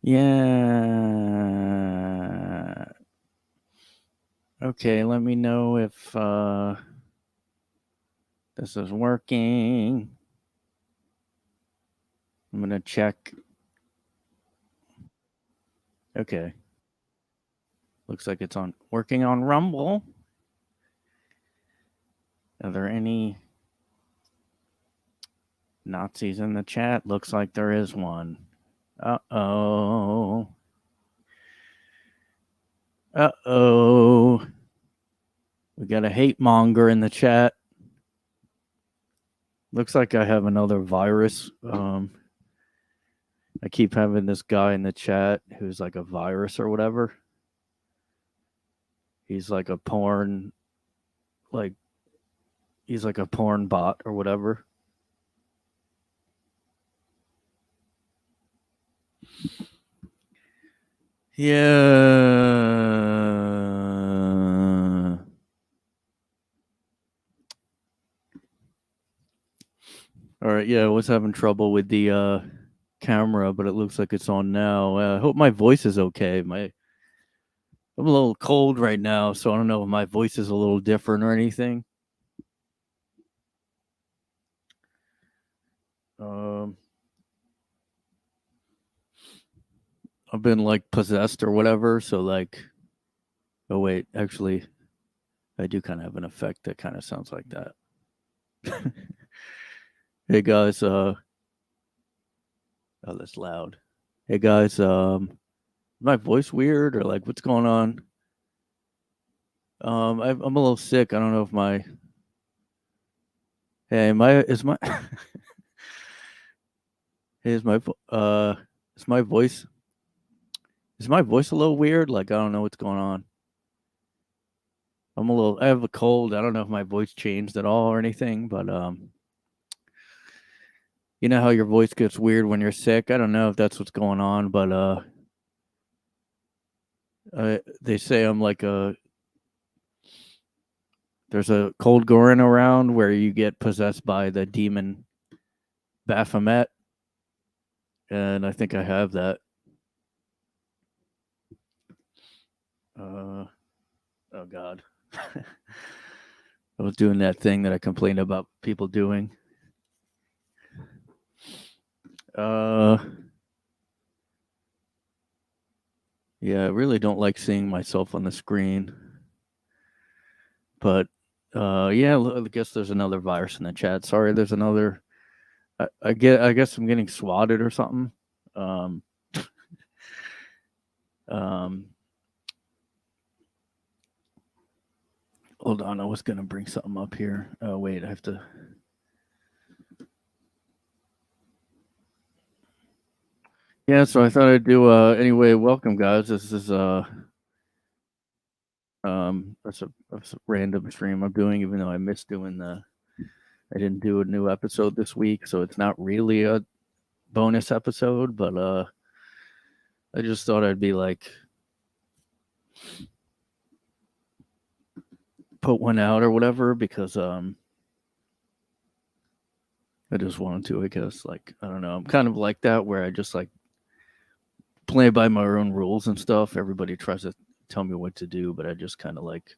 Yeah. Okay, let me know if this is working. I'm gonna check. Okay. Looks like it's on working on Rumble. Are there any Nazis in the chat? Looks like there is one. Uh-oh. Uh-oh. We got a hate monger in the chat. Looks like I have another virus. I keep having this guy in the chat who's like a virus or whatever. He's like a porn, like, he's like a porn bot or whatever. Yeah. All right. Yeah, I was having trouble with the camera, but it looks like it's on now. I hope my voice is okay. I'm a little cold right now, so I don't know if my voice is a little different or anything. Um, I've been like possessed or whatever, so like, oh wait, actually, I do kind of have an effect that kind of sounds like that. Hey guys, oh, that's loud. Hey guys, my voice weird or like what's going on? I'm a little sick. I don't know if my hey my is my hey is my voice a little weird? Like I don't know what's going on. I have a cold. I don't know if my voice changed at all or anything, but you know how your voice gets weird when you're sick. I don't know if that's what's going on, but they say I'm like a there's a cold going around where you get possessed by the demon Baphomet, and I think I have that. Oh God, I was doing that thing that I complained about people doing. Uh, yeah, I really don't like seeing myself on the screen, but yeah, I guess there's another virus in the chat. Sorry, there's another. I guess I'm getting swatted or something. Um, um, hold on, I was gonna bring something up here. Oh wait, I have to. Yeah, so I thought I'd do anyway, welcome guys. This is that's a random stream I'm doing, even though I missed doing the I didn't do a new episode this week, so it's not really a bonus episode, but I just thought I'd be like put one out or whatever because I just wanted to, I guess. Like, I don't know. I'm kind of like that where I just like play by my own rules and stuff. Everybody tries to tell me what to do, but I just kind of like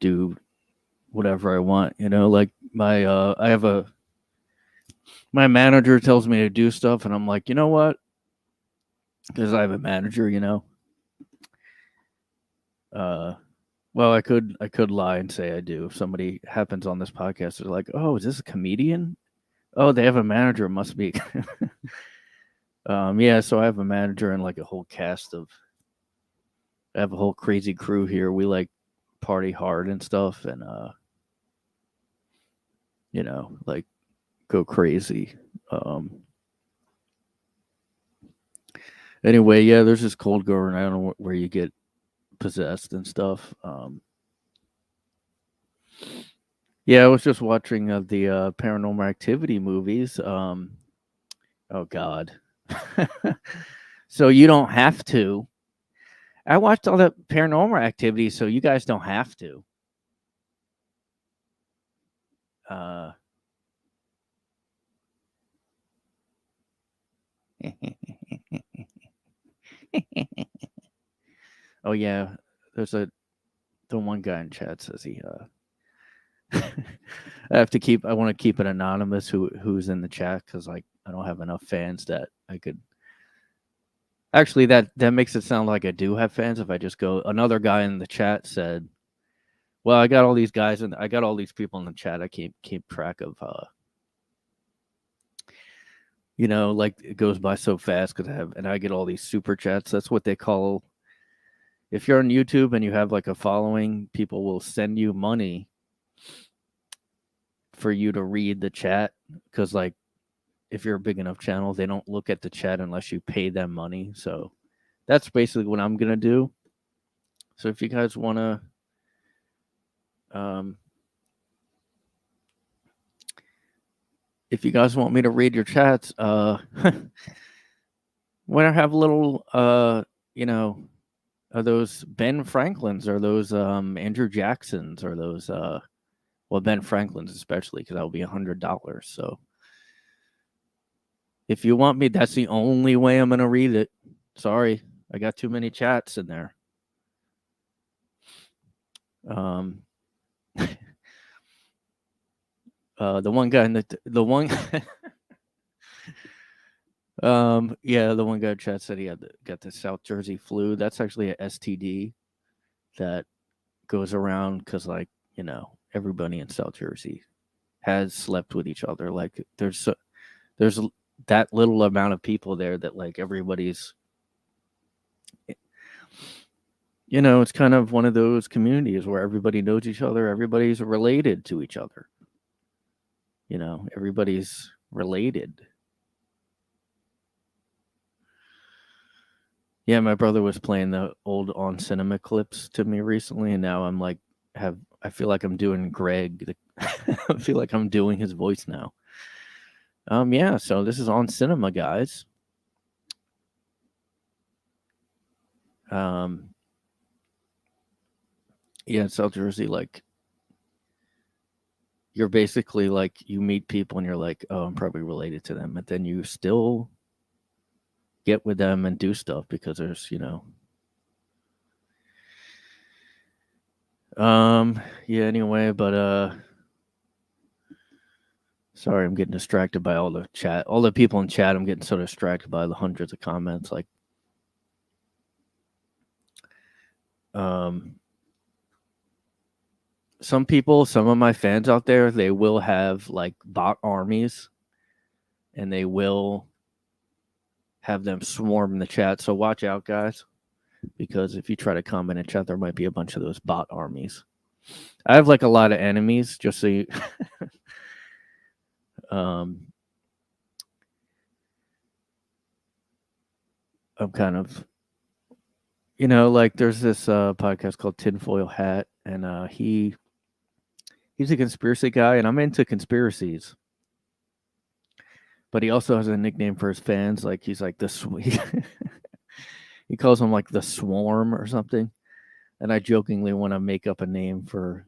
do whatever I want, you know, like I have a my manager tells me to do stuff and I'm like, "You know what?" Cuz I have a manager, you know. Uh well, I could lie and say I do. If somebody happens on this podcast, they're like, "Oh, is this a comedian? Oh, they have a manager. It must be." Yeah, so I have a manager and like a whole cast of I have a whole crazy crew here. We like party hard and stuff and you know, like go crazy. Um anyway, yeah, there's this cold girl and I don't know where you get possessed and stuff. Yeah, I was just watching the Paranormal Activity movies. Oh God. So you don't have to. I watched all the Paranormal Activity, so you guys don't have to. Uh, Oh yeah, there's the one guy in chat says he I want to keep it anonymous who's in the chat because like I don't have enough fans that I could. Actually, that makes it sound like I do have fans. If I just go, another guy in the chat said, "Well, I got all these guys and I got all these people in the chat. I can't keep track of." Like it goes by so fast because I get all these super chats. That's what they call. If you're on YouTube and you have like a following, people will send you money for you to read the chat because like if you're a big enough channel, they don't look at the chat unless you pay them money. So that's basically what I'm gonna do. So if you guys wanna, um, if you guys want me to read your chats, when I have little, you know, are those Ben Franklins or those Andrew Jacksons or those, well, Ben Franklin's especially because that will be $100. So if you want me, that's the only way I'm gonna read it. Sorry, I got too many chats in there. The one guy in the one yeah, the one guy in chat said he got the South Jersey flu. That's actually a STD that goes around because like, everybody in South Jersey has slept with each other. Like there's that little amount of people there that like everybody's it's kind of one of those communities where everybody knows each other, everybody's related to each other. Everybody's related. Yeah, my brother was playing the old on cinema clips to me recently, and now I'm like, I feel like I'm doing Greg. I feel like I'm doing his voice now. Yeah. So this is on cinema, guys. Yeah, South Jersey, like, you're basically like you meet people and you're like, oh, I'm probably related to them, but then you still get with them and do stuff because there's, yeah. Anyway, but sorry, I'm getting distracted by all the people in chat. I'm getting so distracted by the hundreds of comments. Like, some of my fans out there, they will have like bot armies, and they will have them swarm the chat. So watch out, guys, because if you try to comment in chat, there might be a bunch of those bot armies. I have like a lot of enemies, just so you. I'm kind of, like there's this podcast called Tinfoil Hat, and he's a conspiracy guy, and I'm into conspiracies. But he also has a nickname for his fans, like he's like he calls them like the Swarm or something. And I jokingly want to make up a name for.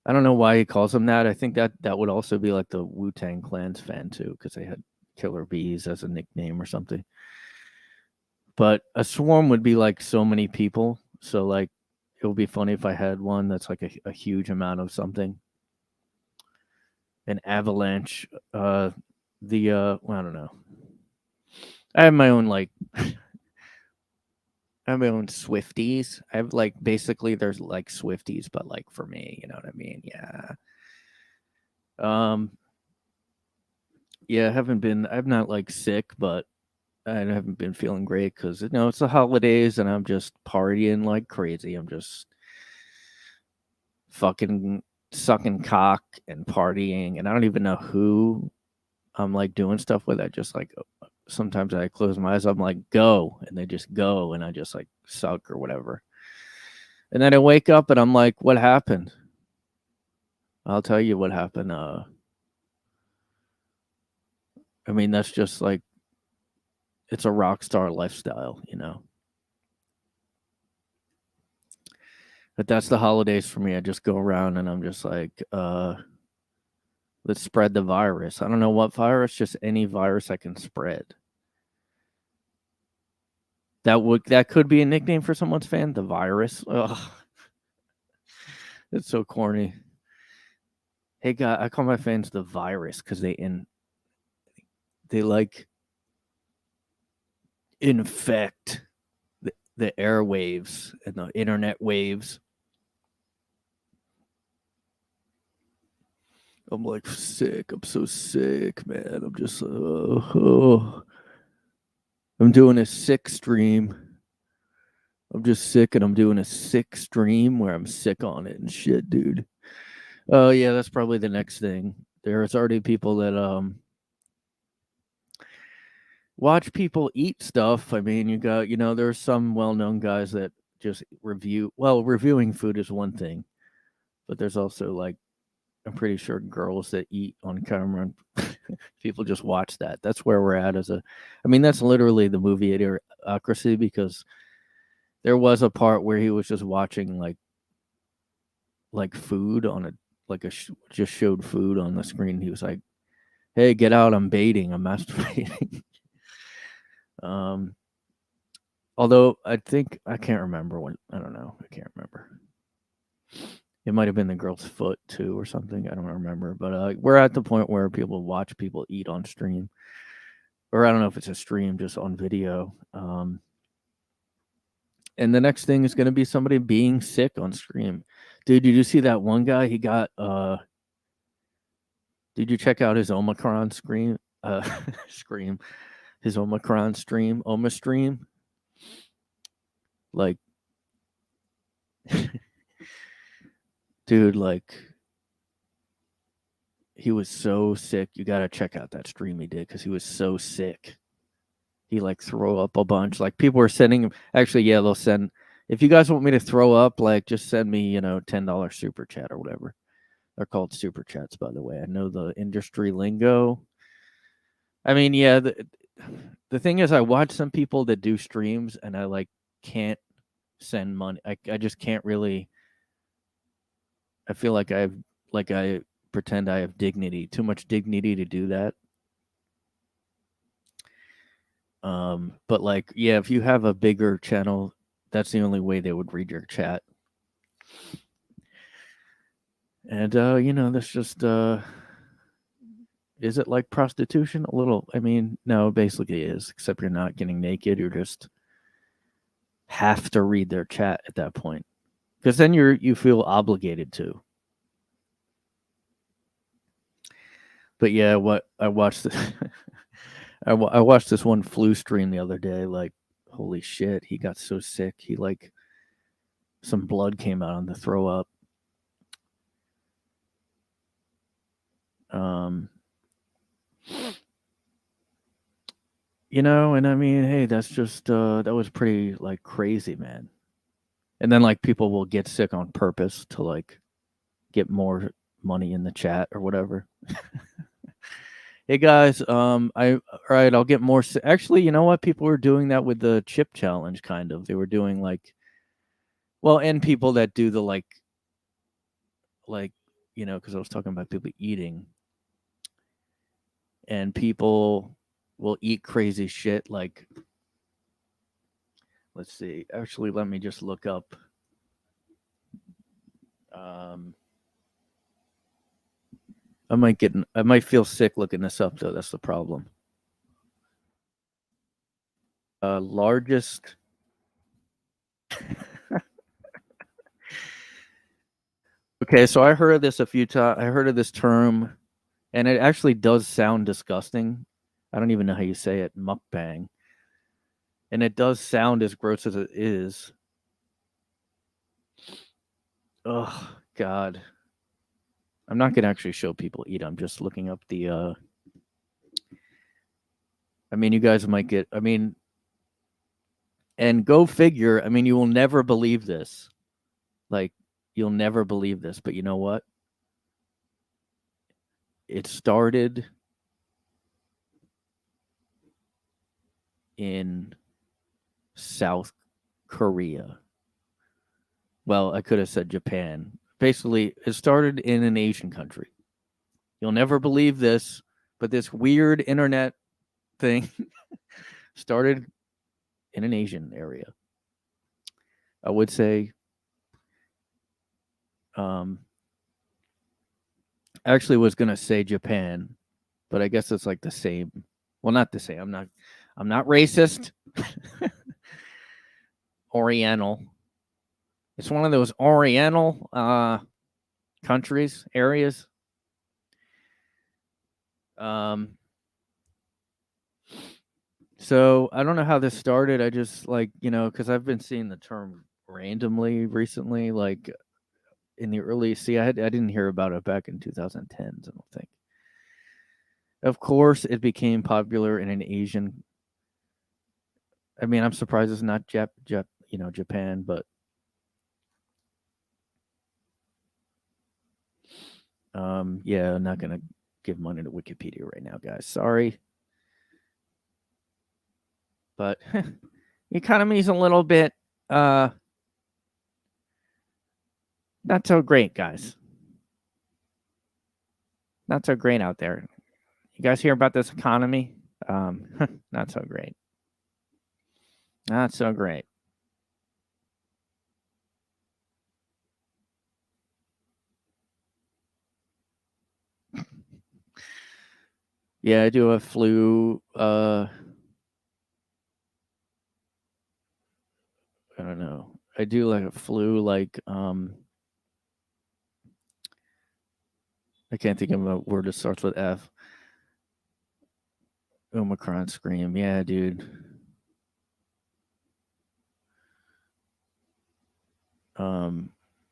I don't know why he calls them that. I think that would also be like the Wu-Tang Clan's fan too, because they had Killer Bees as a nickname or something. But a swarm would be like so many people. So like it would be funny if I had one that's like a huge amount of something. An avalanche. Well, I don't know. I have my own like I have my own Swifties. I have like basically there's like Swifties, but like for me, you know what I mean? Yeah. Um yeah, I'm not like sick, but I haven't been feeling great because it's the holidays and I'm just partying like crazy. I'm just fucking sucking cock and partying, and I don't even know who I'm like doing stuff with. I just like sometimes I close my eyes, I'm like go, and they just go, and I just like suck or whatever. And then I wake up and I'm like, what happened? I'll tell you what happened. I mean, that's just like it's a rock star lifestyle. But that's the holidays for me. I just go around and I'm just like, let's spread the virus. I don't know what virus, just any virus I can spread. That could be a nickname for someone's fan. The virus. Ugh, it's so corny. Hey, guy, I call my fans the virus because they like infect the airwaves and the internet waves. I'm like sick. I'm so sick, man. I'm just I'm doing a sick stream. I'm just sick, and I'm doing a sick stream where I'm sick on it and shit, dude. Oh yeah, that's probably the next thing. There's already people that watch people eat stuff. I mean, there's some well-known guys that just reviewing food is one thing, but there's also like I'm pretty sure girls that eat on camera and people just watch that. That's where we're at I mean, that's literally the movie Idiocracy, because there was a part where he was just watching like food on just showed food on the screen. He was like, "Hey, get out! I'm baiting. I'm masturbating." Although I can't remember when. I don't know. I can't remember. It might have been the girl's foot too, or something. I don't remember. But we're at the point where people watch people eat on stream, or I don't know if it's a stream, just on video. And the next thing is going to be somebody being sick on stream. Dude, did you see that one guy? He got Did you check out his Omicron scream? Scream. His Omicron stream, stream. Like, dude, like, he was so sick. You gotta check out that stream he did because he was so sick. He like throw up a bunch. Like people were sending him. Actually, yeah, they'll send. If you guys want me to throw up, like, just send me, $10 super chat or whatever. They're called super chats, by the way. I know the industry lingo. I mean, yeah, the thing is, I watch some people that do streams, and I like can't send money. I just can't really. I feel like I pretend I have dignity, too much dignity to do that. But like, yeah, if you have a bigger channel, that's the only way they would read your chat. And that's just is it like prostitution? A little. I mean, no, basically it is, except you're not getting naked, you're just have to read their chat at that point. Because then you feel obligated to. But yeah, what I watched I watched this one flu stream the other day. Like, holy shit, he got so sick. He like some blood came out on the throw up. And I mean, hey, that's just that was pretty like crazy, man. And then like people will get sick on purpose to like get more money in the chat or whatever. Hey guys, all right, I'll get more. Actually, you know what? People were doing that with the chip challenge, kind of. They were doing like, well, and people that do the like, because I was talking about people eating, and people will eat crazy shit. Like, let's see. Actually, let me just look up. I might feel sick looking this up though. That's the problem. Largest. Okay, so I heard of this a few times. I heard of this term, and it actually does sound disgusting. I don't even know how you say it, mukbang. And it does sound as gross as it is. Oh God. I'm not gonna actually show people eat. I'm just looking up the I mean, you guys might get and go figure, I mean, you will never believe this. Like, you'll never believe this, but you know what? It started in South Korea. Well, I could have said Japan. Basically, it started in an Asian country. You'll never believe this, but this weird internet thing started in an Asian area. I would say, um, I actually was gonna say Japan, but I guess it's like the same. Well, not the same. I'm not racist. Oriental. It's one of those Oriental countries, areas. Um, so I don't know how this started. I just like, because I've been seeing the term randomly recently, like in the early. See, I didn't hear about it back in 2010s. I don't think. Of course, it became popular in an Asian. I mean, I'm surprised it's not Japan, but yeah, I'm not gonna give money to Wikipedia right now, guys. Sorry, but the economy's a little bit not so great, guys. Not so great out there. You guys hear about this economy? Not so great. Not so great. Yeah, I do a flu. I don't know. I do like a flu, like I can't think of a word that starts with F. Omicron scream. Yeah, dude. Um,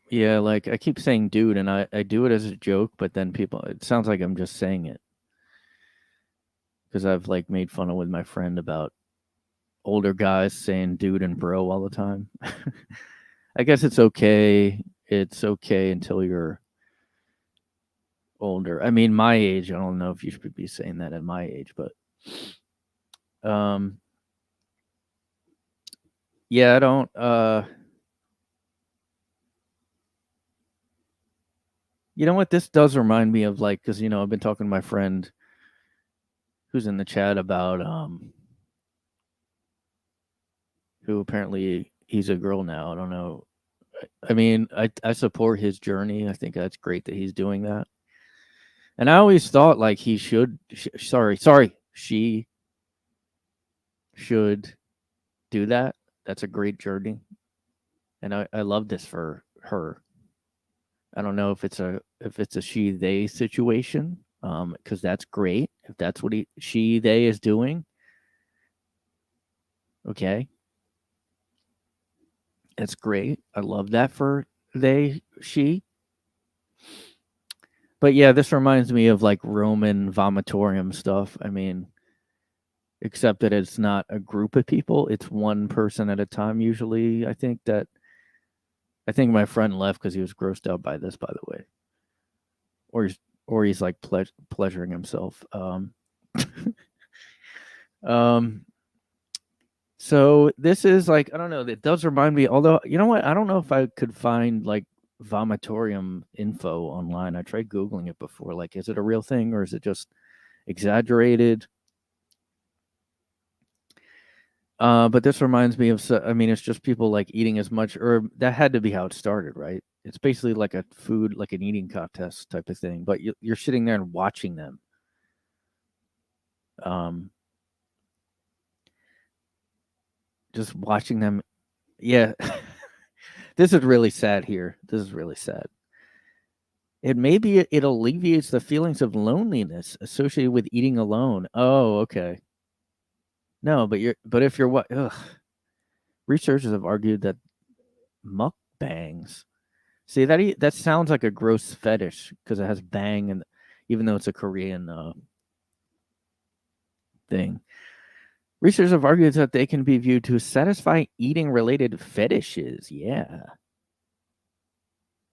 yeah, like I keep saying dude, and I do it as a joke, but then it sounds like I'm just saying it because I've like made fun of with my friend about older guys saying dude and bro all the time. I guess it's okay. It's okay until you're older. I mean, my age. I don't know if you should be saying that at my age, but um, yeah, I don't. You know what? This does remind me of like, because I've been talking to my friend who's in the chat about who apparently he's a girl now. I don't know. I mean, I support his journey. I think that's great that he's doing that. And I always thought like he should. Sorry, she should do that. That's a great journey, and I love this for her. I don't know if it's a she they situation, because that's great if that's what she they is doing. Okay, that's great. I love that for they she. But yeah, this reminds me of like Roman vomitorium stuff. I mean, except that it's not a group of people; it's one person at a time. Usually, I think my friend left because he was grossed out by this. By the way, or he's like pleasuring himself. Um, so this is like I don't know. It does remind me. Although you know what, I don't know if I could find like vomitorium info online. I tried googling it before. Like, is it a real thing or is it just exaggerated? But this reminds me of. I mean, it's just people like eating as much, or that had to be how it started, right? It's basically like a food, like an eating contest type of thing. But you're sitting there and watching them. Um, just watching them. Yeah, this is really sad here. This is really sad. It alleviates the feelings of loneliness associated with eating alone. Oh, okay. No, but if you're what researchers have argued that mukbangs. See that sounds like a gross fetish because it has bang and even though it's a Korean thing. Researchers have argued that they can be viewed to satisfy eating related fetishes. Yeah.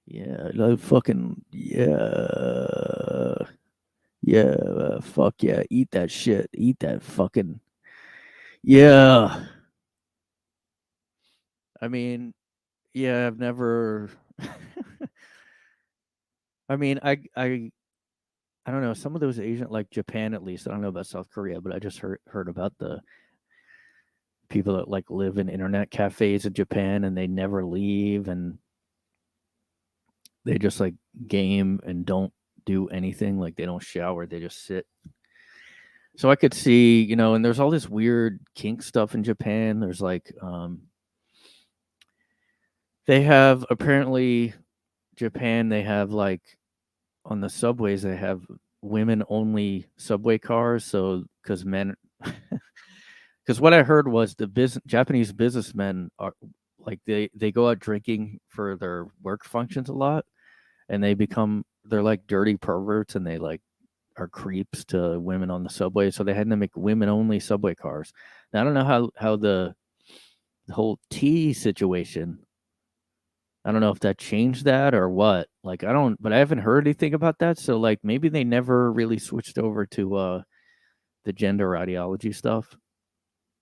Yeah, like fucking yeah. Yeah, fuck yeah, eat that shit. Eat that fucking yeah. I mean, yeah, I've never I mean, I don't know, some of those Asian like Japan at least, I don't know about South Korea, but I just heard about people that like live in internet cafes in Japan and they never leave and they just like game and don't do anything. Like they don't shower, they just sit. So I could see, and there's all this weird kink stuff in Japan. There's like, they have apparently Japan, they have like on the subways, they have women only subway cars. So, because men, because what I heard was Japanese businessmen are like, they go out drinking for their work functions a lot and they're like dirty perverts and they like are creeps to women on the subway. So they had to make women only subway cars. Now, I don't know how the whole tea situation, I don't know if that changed that or what. Like, but I haven't heard anything about that. So like maybe they never really switched over to the gender ideology stuff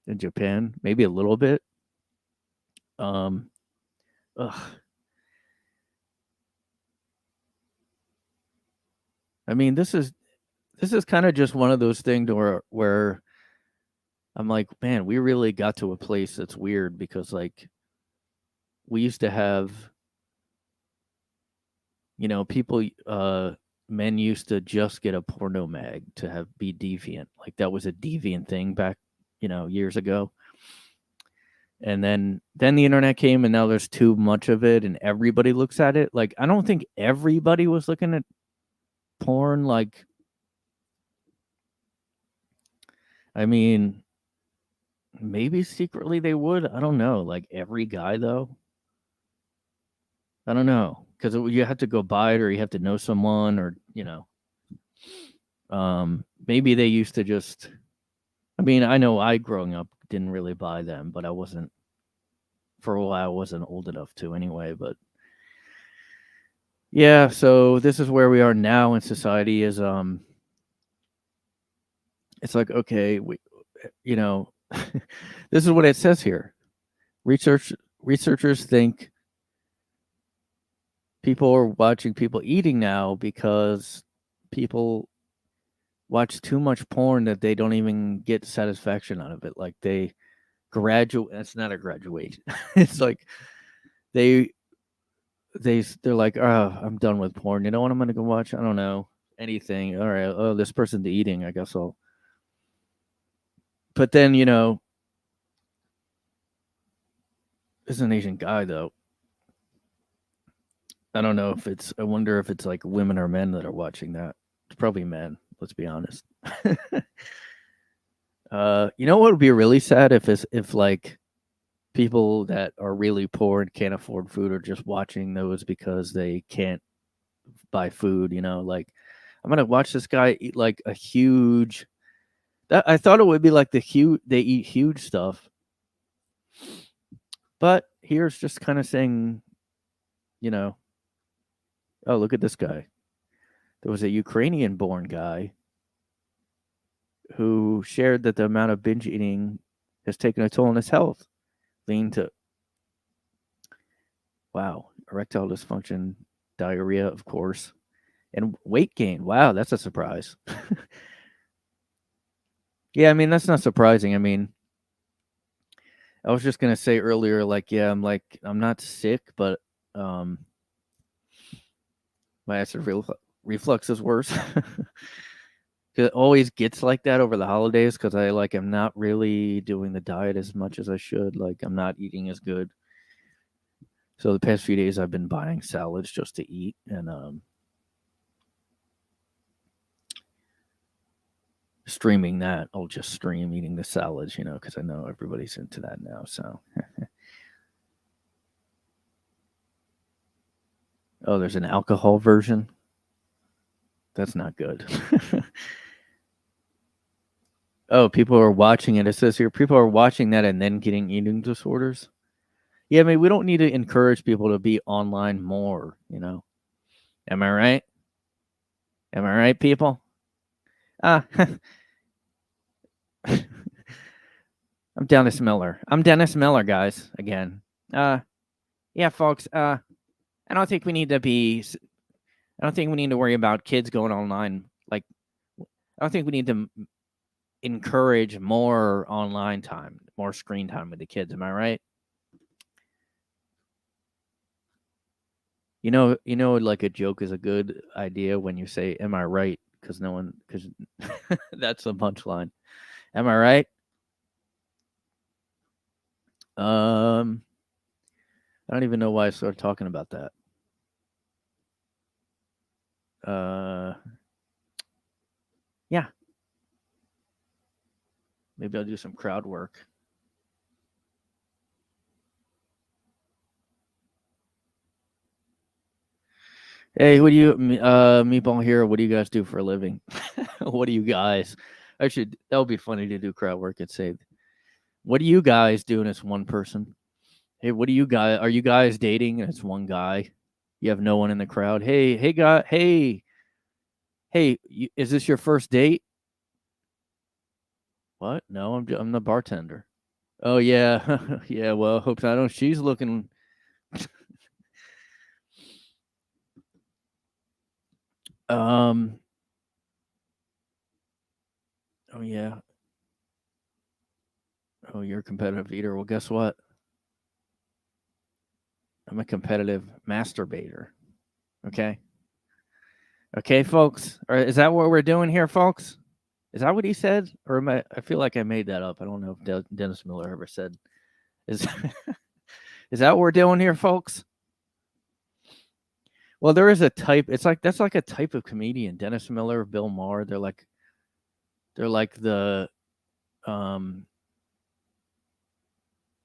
in Japan. Maybe a little bit. Um ugh. I mean, this is kind of just one of those things where I'm like, man, we really got to a place that's weird because like we used to have, people, men used to just get a porno mag to be deviant. Like that was a deviant thing back, years ago. And then the internet came and now there's too much of it and everybody looks at it. Like I don't think everybody was looking at porn. Like, I mean, maybe secretly they would. I don't know. Like every guy though. I don't know because you have to go buy it or you have to know someone or maybe they used to just. I mean, I know I growing up didn't really buy them, but I wasn't for a while. I wasn't old enough to anyway. But yeah, so this is where we are now in society. Is it's like okay, this is what it says here. Researchers think people are watching people eating now because people watch too much porn that they don't even get satisfaction out of it. Like they graduate. That's not a graduation. It's like they're like, oh, I'm done with porn. You know what I'm gonna go watch? I don't know anything. All right. Oh, this person's eating. I guess I'll. But then this is an Asian guy though. I don't know if it's. I wonder if it's like women or men that are watching that. It's probably men. Let's be honest. What would be really sad if like people that are really poor and can't afford food are just watching those because they can't buy food. Like I'm gonna watch this guy eat like a huge. I thought it would be like they eat huge stuff, but here's just kind of saying, oh look at this guy. There was a Ukrainian-born guy who shared that the amount of binge eating has taken a toll on his health, leading to erectile dysfunction, diarrhea, of course, and weight gain. Wow, that's a surprise. Yeah, I mean that's not surprising. I mean, I was just gonna say earlier, like, yeah, I'm not sick, but my acid reflux is worse. It always gets like that over the holidays because I'm not really doing the diet as much as I should. Like I'm not eating as good. So the past few days I've been buying salads just to eat and streaming that. I'll just stream eating the salads, because I know everybody's into that now. So oh, there's an alcohol version. That's not good. Oh, people are watching it. It says here people are watching that and then getting eating disorders. Yeah, I mean, we don't need to encourage people to be online more, Am I right? Am I right, people? I'm Dennis Miller. I'm Dennis Miller, guys, again. Yeah, folks, I don't think we need to I don't think we need to worry about kids going online. Like, I don't think we need to encourage more online time, more screen time with the kids. Am I right? Like a joke is a good idea when you say, "Am I right?" Because no one, because that's the punchline. Am I right? Um, I don't even know why I started talking about that. Yeah, maybe I'll do some crowd work. Hey, what do you, Meatball here? What do you guys do for a living? What do you guys? That would be funny to do crowd work at Saved. What do you guys do? And it's one person. Hey, what do you guys? Are you guys dating? And it's one guy. You have no one in the crowd. Hey, guy. Hey, is this your first date? What? No, I'm the bartender. Oh yeah, yeah. Well, hope I don't. She's looking. Um. Oh yeah. Oh, you're a competitive eater. Well, guess what? I'm a competitive masturbator. Okay. Okay, folks. Or is that what we're doing here, folks? Is that what he said? Or am I feel like I made that up. I don't know if Dennis Miller ever said. Is is that what we're doing here, folks? Well, there is a type. It's like that's like a type of comedian. Dennis Miller, Bill Maher. They're like the um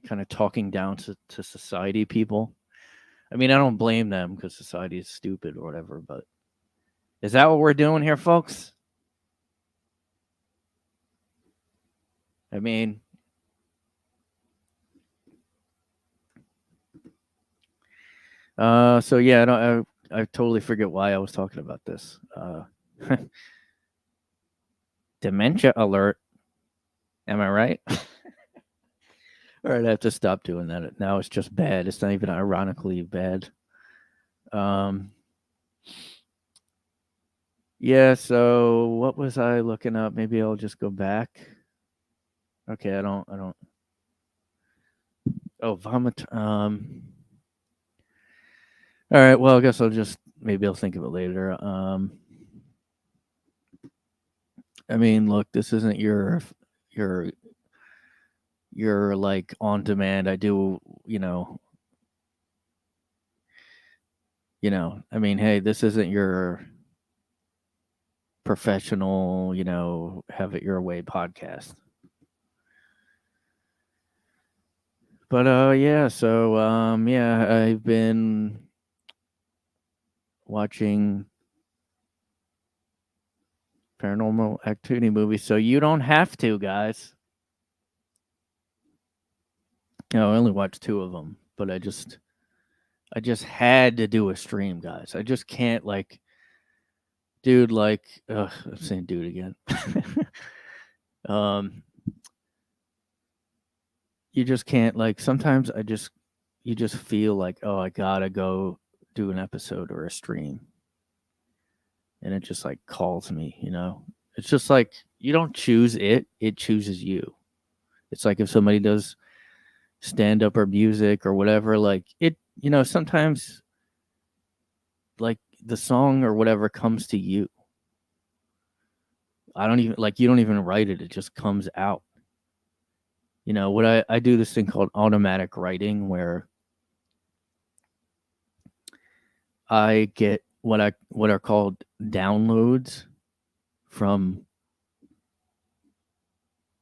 kind of talking down to society people. I mean, I don't blame them because society is stupid or whatever, but is that what we're doing here, folks? I mean, so yeah, I totally forget why I was talking about this. Dementia alert. Am I right? All right, I have to stop doing that. Now it's just bad. It's not even ironically bad. Um, yeah. So what was I looking up? Maybe I'll just go back. Okay, I don't. I don't. Oh, vomit. All right. Well, I guess maybe I'll think of it later. I mean, look, this isn't your like on demand. I do, I mean, hey, this isn't your professional, have it your way podcast. But yeah, so yeah, I've been watching Paranormal Activity movies, so you don't have to, guys. I only watched two of them, but I just had to do a stream, guys. I just can't dude, I'm saying dude again. um, you just can't sometimes you just feel like, oh, I gotta go do an episode or a stream, and it just calls me. It's just like you don't choose it chooses you. It's like if somebody does stand up or music or whatever, sometimes the song or whatever comes to you. I don't even you don't even write it, it just comes out. What I do this thing called automatic writing where I get what are called downloads from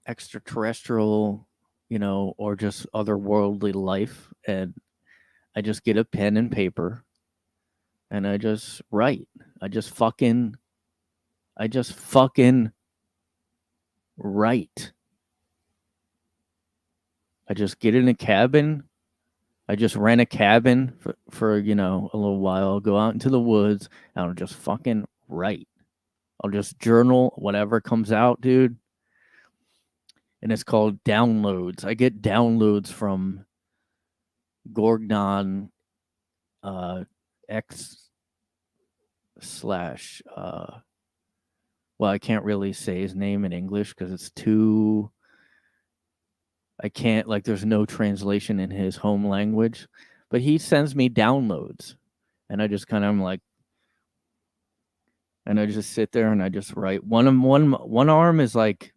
extraterrestrial, or just otherworldly life, and I just get a pen and paper and I just write. I just fucking write. I just get in a cabin. I just rent a cabin for a little while. I'll go out into the woods and I'll just fucking write. I'll just journal whatever comes out, dude. And it's called downloads. I get downloads from Gorgon X slash well, I can't really say his name in English because it's too. I can't, like, there's no translation in his home language, but he sends me downloads, and I just kind of am like, and I just sit there and I just write. One arm is like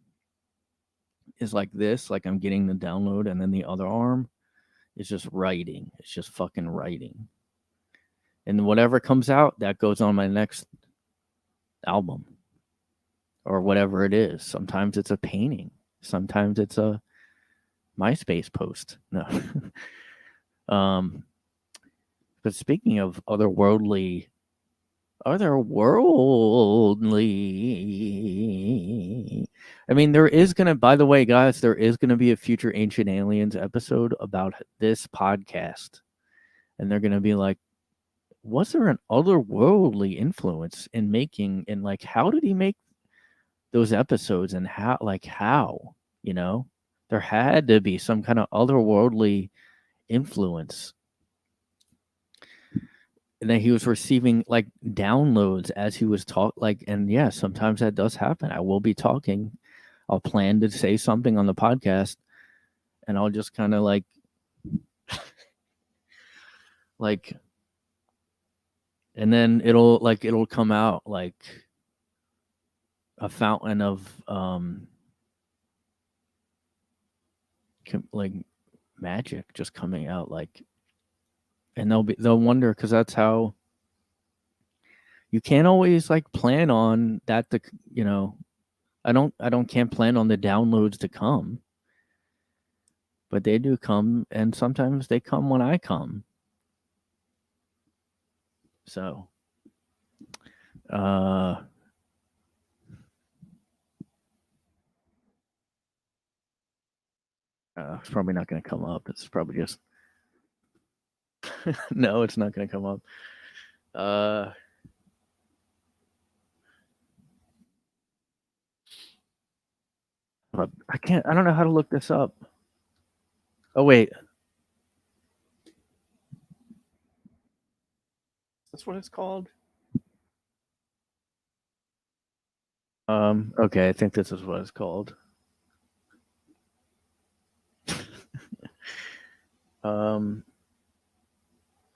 this, like I'm getting the download, and then the other arm is just writing. It's just fucking writing, and whatever comes out, that goes on my next album or whatever it is. Sometimes it's a painting, sometimes it's a MySpace post. No. But speaking of otherworldly, I mean, there is gonna. By the way, guys, there is gonna be a future Ancient Aliens episode about this podcast, and they're gonna be like, was there an otherworldly influence in making, and like, how did he make those episodes, and how, you know, there had to be some kind of otherworldly influence. And then he was receiving like downloads as he was like, and yeah, sometimes that does happen. I will be talking, I'll plan to say something on the podcast, and I'll just kind of like, and then it'll come out like a fountain of like magic just coming out, like, and they'll wonder, because that's how you can't always like plan on that to, you know, can't plan on the downloads to come, but they do come, and sometimes they come when I come. So it's probably not going to come up. It's probably just no, it's not going to come up. I don't know how to look this up. Oh wait, that's what it's called. Okay, I think this is what it's called.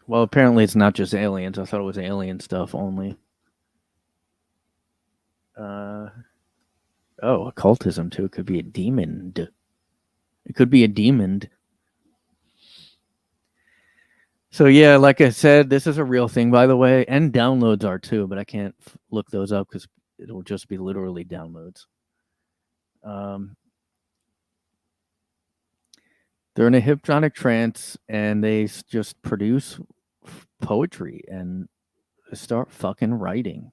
Well, apparently it's not just aliens. I thought it was alien stuff only. Oh, occultism too. It could be a demon. It could be a demon. So yeah, like I said, this is a real thing, by the way, and downloads are too, but I can't look those up because it'll just be literally downloads. They're in a hypnotic trance, and they just produce poetry and start fucking writing.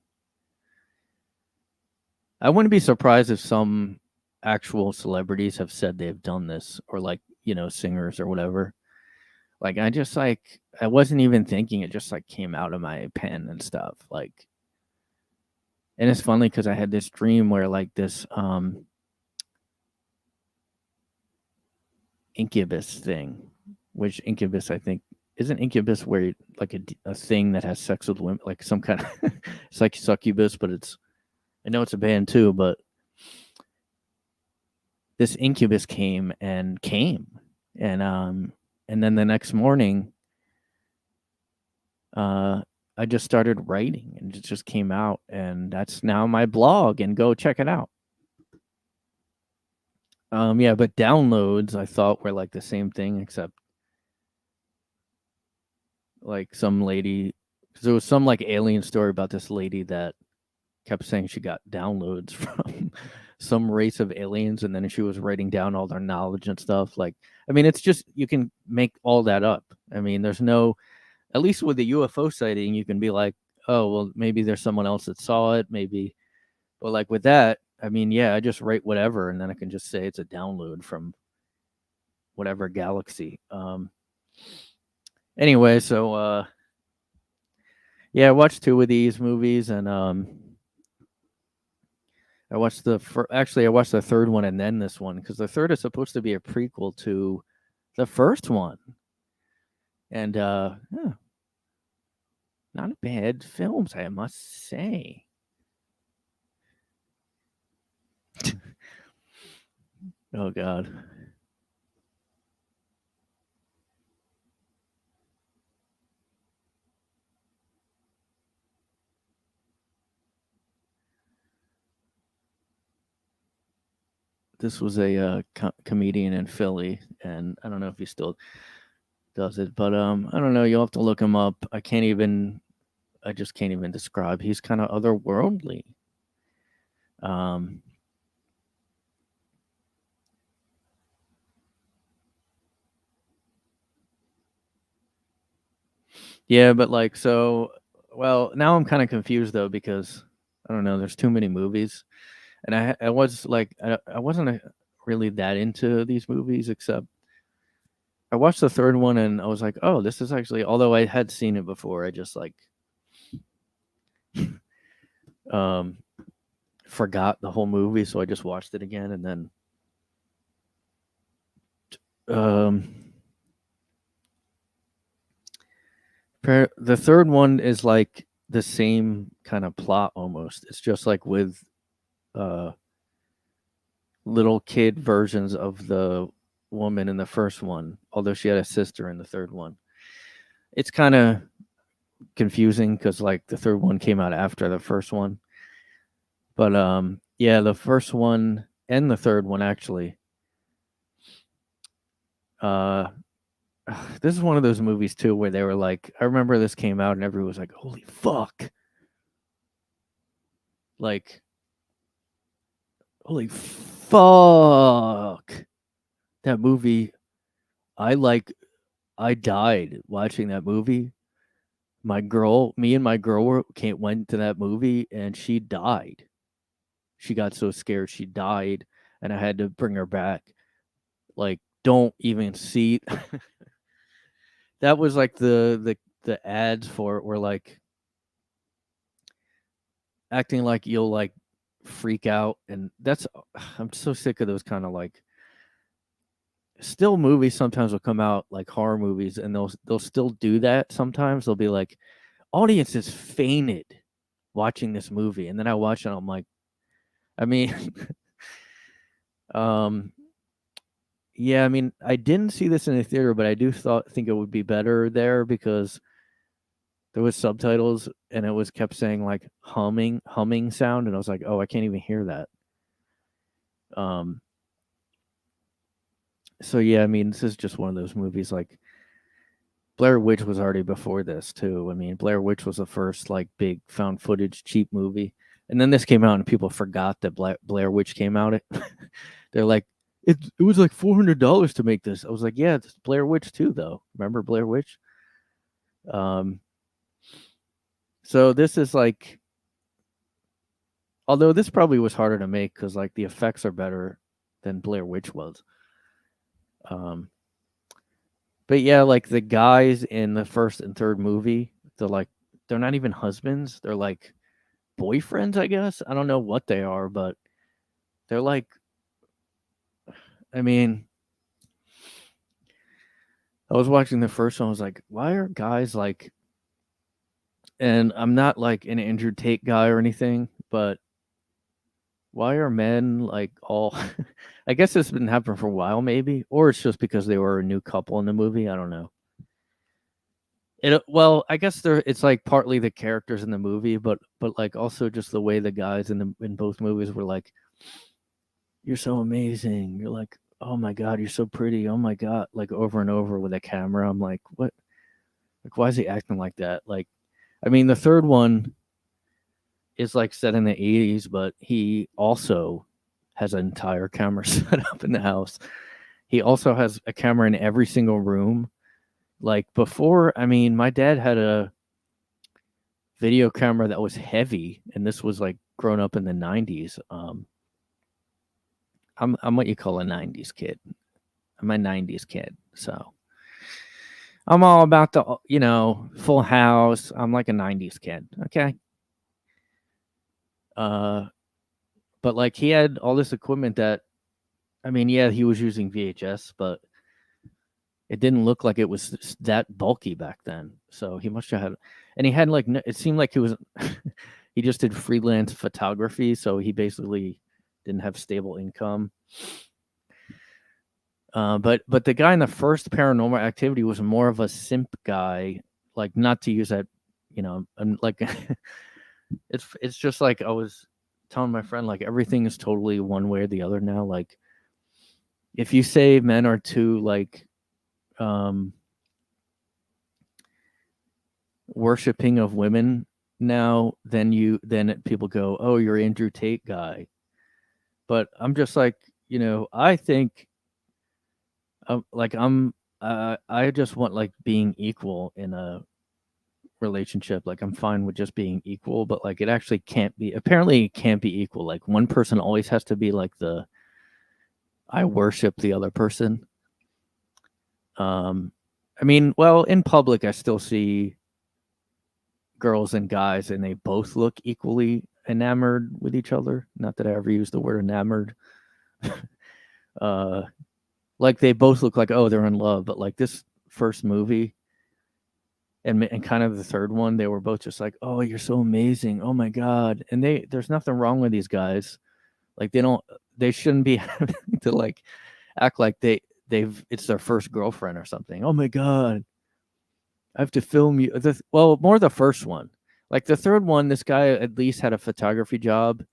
I wouldn't be surprised if some actual celebrities have said they've done this, or like, you know, singers or whatever. Like, I wasn't even thinking, it just like came out of my pen and stuff. Like, and it's funny because I had this dream where like this incubus thing, which incubus, I think, isn't incubus where like a thing that has sex with women, like some kind of it's like succubus, but it's, I know it's a band too, but this incubus came, and then the next morning I just started writing, and it just came out, and that's now my blog, and go check it out. Yeah, but downloads I thought were like the same thing, except like some lady, because there was some like alien story about this lady that kept saying she got downloads from some race of aliens, and then she was writing down all their knowledge and stuff. Like, I mean, it's just, you can make all that up. I mean, there's no, at least with the UFO sighting, you can be like, oh, well, maybe there's someone else that saw it, maybe. But like with that, I mean, yeah, I just write whatever, and then I can just say it's a download from whatever galaxy. Anyway, so yeah, I watched 2 of these movies, and I watched I watched the third one and then this one, because the third is supposed to be a prequel to the first one. And yeah, not bad films, I must say. Oh God. This was a comedian in Philly, and I don't know if he still does it, but I don't know. You'll have to look him up. I just can't even describe. He's kind of otherworldly. Um, yeah, but like so. Well, now I'm kind of confused though because I don't know. There's too many movies, and I was like I wasn't really that into these movies except I watched the third one and I was like, oh, this is actually. Although I had seen it before, I just like um forgot the whole movie, so I just watched it again, and then um the third one is like the same kind of plot almost. It's just like with uh little kid versions of the woman in the first one, although she had a sister in the third one. It's kind of confusing because like the third one came out after the first one. But yeah, the first one and the third one actually uh this is one of those movies too where they were like, I remember this came out and everyone was like, holy fuck. Like, holy fuck. That movie, I like, I died watching that movie. Me and my girl went to that movie and she died. She got so scared she died and I had to bring her back. Like, don't even see. That was like the ads for it were like acting like you'll like freak out, and that's I'm so sick of those kind of like still movies sometimes will come out like horror movies and they'll still do that sometimes. They'll be like audiences fainted watching this movie, and then I watch it and I'm like, I mean, um yeah, I mean, I didn't see this in the theater, but I do think it would be better there because there was subtitles and it was kept saying like humming sound, and I was like, oh, I can't even hear that. um so yeah, I mean, this is just one of those movies like Blair Witch was already before this too. I mean, Blair Witch was the first like big found footage cheap movie, and then this came out and people forgot that Blair Witch came out. They're like, it was like $400 to make this. I was like, yeah, it's Blair Witch too, though. Remember Blair Witch? Um, so this is like, although this probably was harder to make because like the effects are better than Blair Witch was. Um, but yeah, like the guys in the first and third movie, they're not even husbands. They're like boyfriends, I guess. I don't know what they are, but they're like, I mean, I was watching the first one. I was like, why are guys like, and I'm not like an Andrew Tate guy or anything, but why are men like all, I guess it's been happening for a while maybe, or it's just because they were a new couple in the movie. I don't know. Well, I guess it's like partly the characters in the movie, but like also just the way the guys in both movies were like, you're so amazing. You're like, oh my God, you're so pretty. Oh my God. Like over and over with a camera. I'm like, what? Like, why is he acting like that? Like, I mean, the third one is like set in the 80s, but he also has an entire camera set up in the house. He also has a camera in every single room. Like before, I mean, my dad had a video camera that was heavy, and this was like grown up in the 90s. I'm what you call a 90s kid. I'm a 90s kid, so I'm all about the Full House. I'm like a 90s kid. Okay. Uh, but like he had all this equipment that, I mean, yeah, he was using VHS, but it didn't look like it was that bulky back then. So he must have had, and he had it seemed like he was, he just did freelance photography. So he basically didn't have stable income. But the guy in the first Paranormal Activity was more of a simp guy, like not to use that, and like it's just like I was telling my friend, like everything is totally one way or the other now. Like if you say men are too like worshiping of women now, then people go, oh, you're Andrew Tate guy. But I'm just like, I think like I just want like being equal in a relationship. Like I'm fine with just being equal, but like it actually can't be. Apparently, it can't be equal. Like one person always has to be like the I worship the other person. Um, I mean, well, in public, I still see girls and guys, and they both look equally enamored with each other. Not that I ever used the word enamored. uh, like they both look like, oh, they're in love, but like this first movie and kind of the third one, they were both just like, oh, you're so amazing, oh my god. And there's nothing wrong with these guys. Like they shouldn't be having to like act like they've it's their first girlfriend or something. Oh my god, I have to film you. Well, more the first one. Like the third one, this guy at least had a photography job.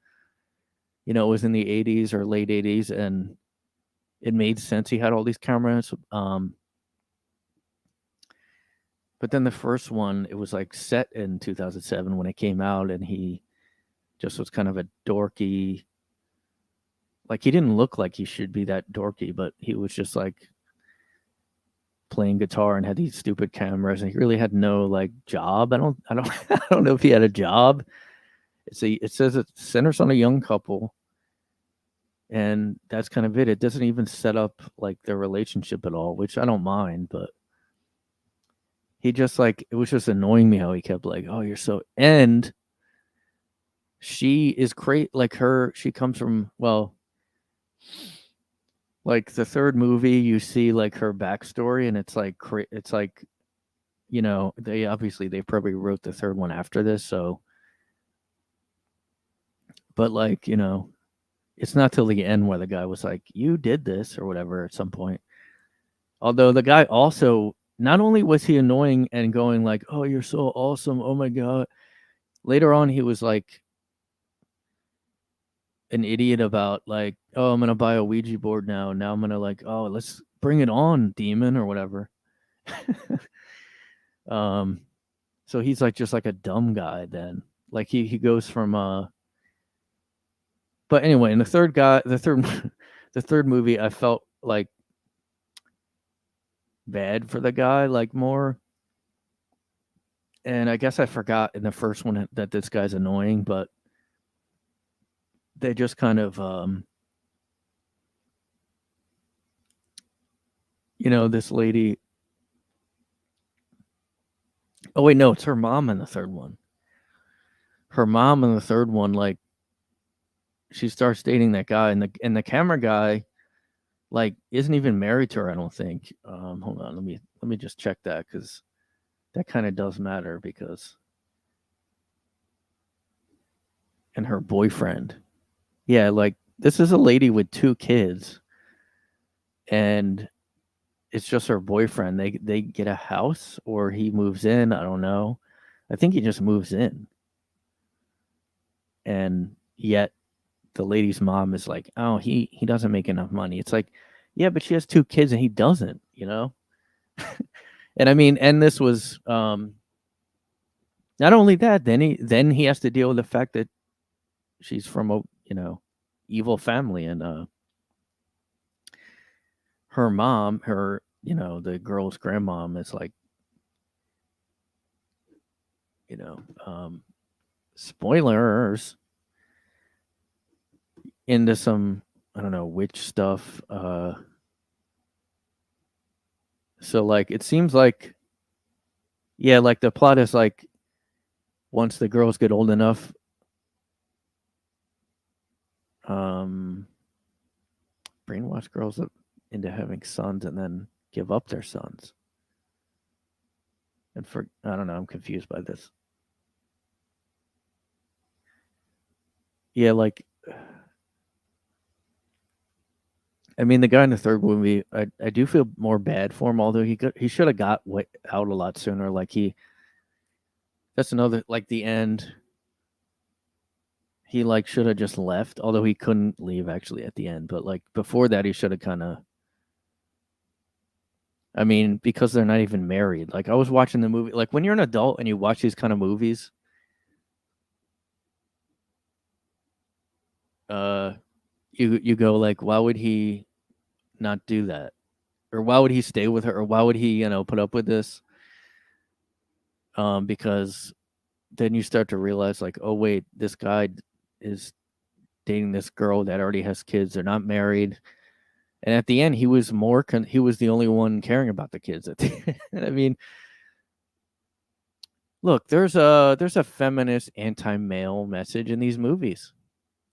It was in the 80s or late 80s, and it made sense. He had all these cameras. But then the first one, it was like set in 2007 when it came out, and he just was kind of a dorky. Like he didn't look like he should be that dorky, but he was just like playing guitar and had these stupid cameras, and he really had no like job. I don't I don't know if he had a job. It says it centers on a young couple, and that's kind of it. It doesn't even set up like their relationship at all, which I don't mind, but he just like it was just annoying me how he kept like, oh, you're so. And she is great. Like she comes from, well, like the third movie, you see like her backstory, and it's like, they probably wrote the third one after this, so. But like, it's not till the end where the guy was like, you did this or whatever at some point. Although the guy also, not only was he annoying and going like, oh, you're so awesome, oh my god. Later on, he was like an idiot about like, oh, I'm gonna buy a Ouija board now. Now I'm gonna like, oh, let's bring it on, demon or whatever. um, so he's like just like a dumb guy then. Like he goes from But anyway, in the third movie, I felt like bad for the guy, like more. And I guess I forgot in the first one that this guy's annoying, but they just kind of this lady. Oh wait, no, it's her mom in the third one. Her mom in the third one, like she starts dating that guy, and the camera guy, like, isn't even married to her. I don't think. Hold on, let me just check that because that kind of does matter because and her boyfriend, yeah, like this is a lady with two kids, and it's just her boyfriend. They get a house or he moves in. I don't know. I think he just moves in, and yet the lady's mom is like, "Oh, he doesn't make enough money." It's like, yeah, but she has two kids and he doesn't. And I mean, and this was not only that. Then he has to deal with the fact that she's from a evil family, and her mom, the girl's grandmom is like, you know, um, spoilers, into some, I don't know, witch stuff. So like it seems like, yeah, like the plot is like once the girls get old enough, um, brainwash girls into having sons and then give up their sons. And I don't know, I'm confused by this. Yeah, like I mean, the guy in the third movie, I do feel more bad for him. Although he should have got out a lot sooner. Like that's another like the end. He like should have just left. Although he couldn't leave actually at the end. But like before that, he should have kind of. I mean, because they're not even married. Like I was watching the movie. Like when you're an adult and you watch these kind of movies, uh, you go like, why would he not do that? Or why would he stay with her? Or why would he, put up with this? Because then you start to realize, like, oh wait, this guy is dating this girl that already has kids. They're not married. And at the end, he was he was the only one caring about the kids. At the end. I mean, look, there's a feminist anti-male message in these movies.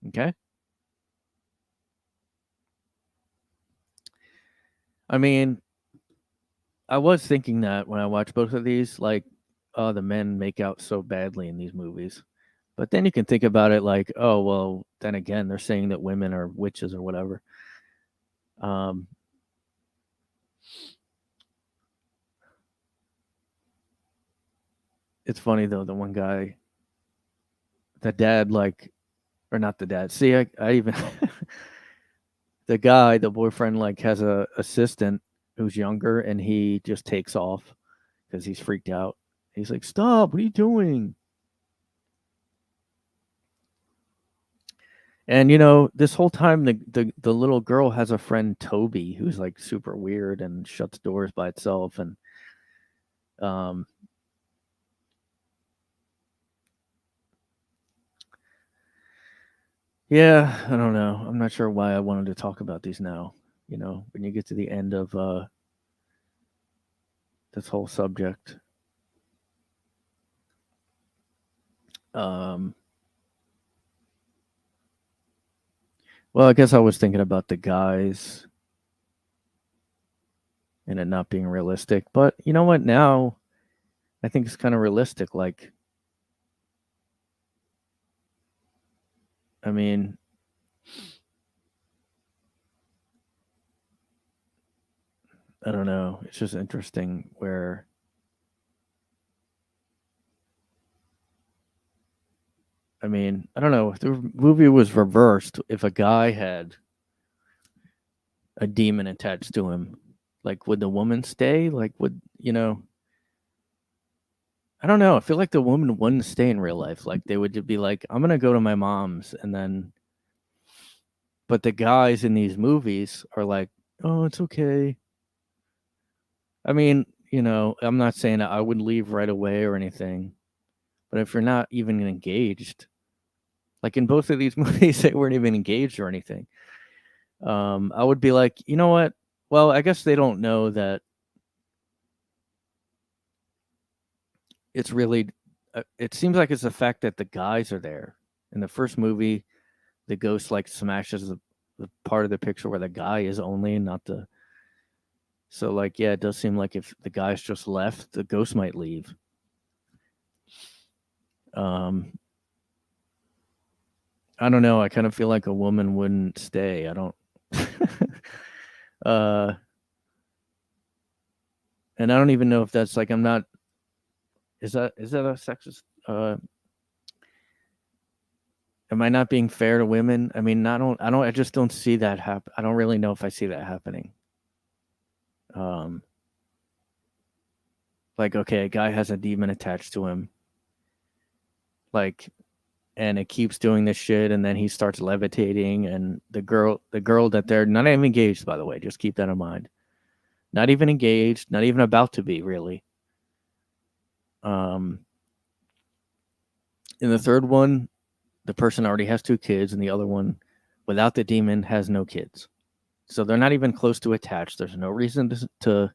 Okay, I mean, I was thinking that when I watched both of these, like, oh, the men make out so badly in these movies. But then you can think about it like, oh well, then again, they're saying that women are witches or whatever. Um, it's funny though, the one guy, the dad, like, or not the dad. See, I even the guy, the boyfriend, like has a assistant who's younger, and he just takes off because he's freaked out. He's like, "Stop! What are you doing?" And this whole time, the little girl has a friend Toby who's like super weird and shuts doors by itself, and um, yeah, I don't know. I'm not sure why I wanted to talk about these now. When you get to the end of this whole subject. Um, well, I guess I was thinking about the guys and it not being realistic, but you know what? Now I think it's kind of realistic. Like, I mean, I don't know. It's just interesting where, I mean, I don't know. If the movie was reversed, if a guy had a demon attached to him, like, would the woman stay? Like, I don't know. I feel like the woman wouldn't stay in real life. Like, they would just be like, I'm going to go to my mom's. And then, but the guys in these movies are like, oh, it's okay. I mean, I'm not saying that I would leave right away or anything, but if you're not even engaged, like in both of these movies, they weren't even engaged or anything. I would be like, you know what? Well, I guess they don't know that it's really. It seems like it's the fact that the guys are there. In the first movie, the ghost like smashes the part of the picture where the guy is only, not the. So like, yeah, it does seem like if the guys just left, the ghost might leave. Um, I don't know. I kind of feel like a woman wouldn't stay. I don't. uh, and I don't even know if that's like I'm not. Is that a sexist? Am I not being fair to women? I mean, I just don't see that happen. I don't really know if I see that happening. Um, like, okay, a guy has a demon attached to him, like, and it keeps doing this shit, and then he starts levitating, and the girl that they're not even engaged, by the way, just keep that in mind. Not even engaged, not even about to be, really. Um, in the third one, the person already has 2 kids, and the other one, without the demon, has no kids. So they're not even close to attached. There's no reason to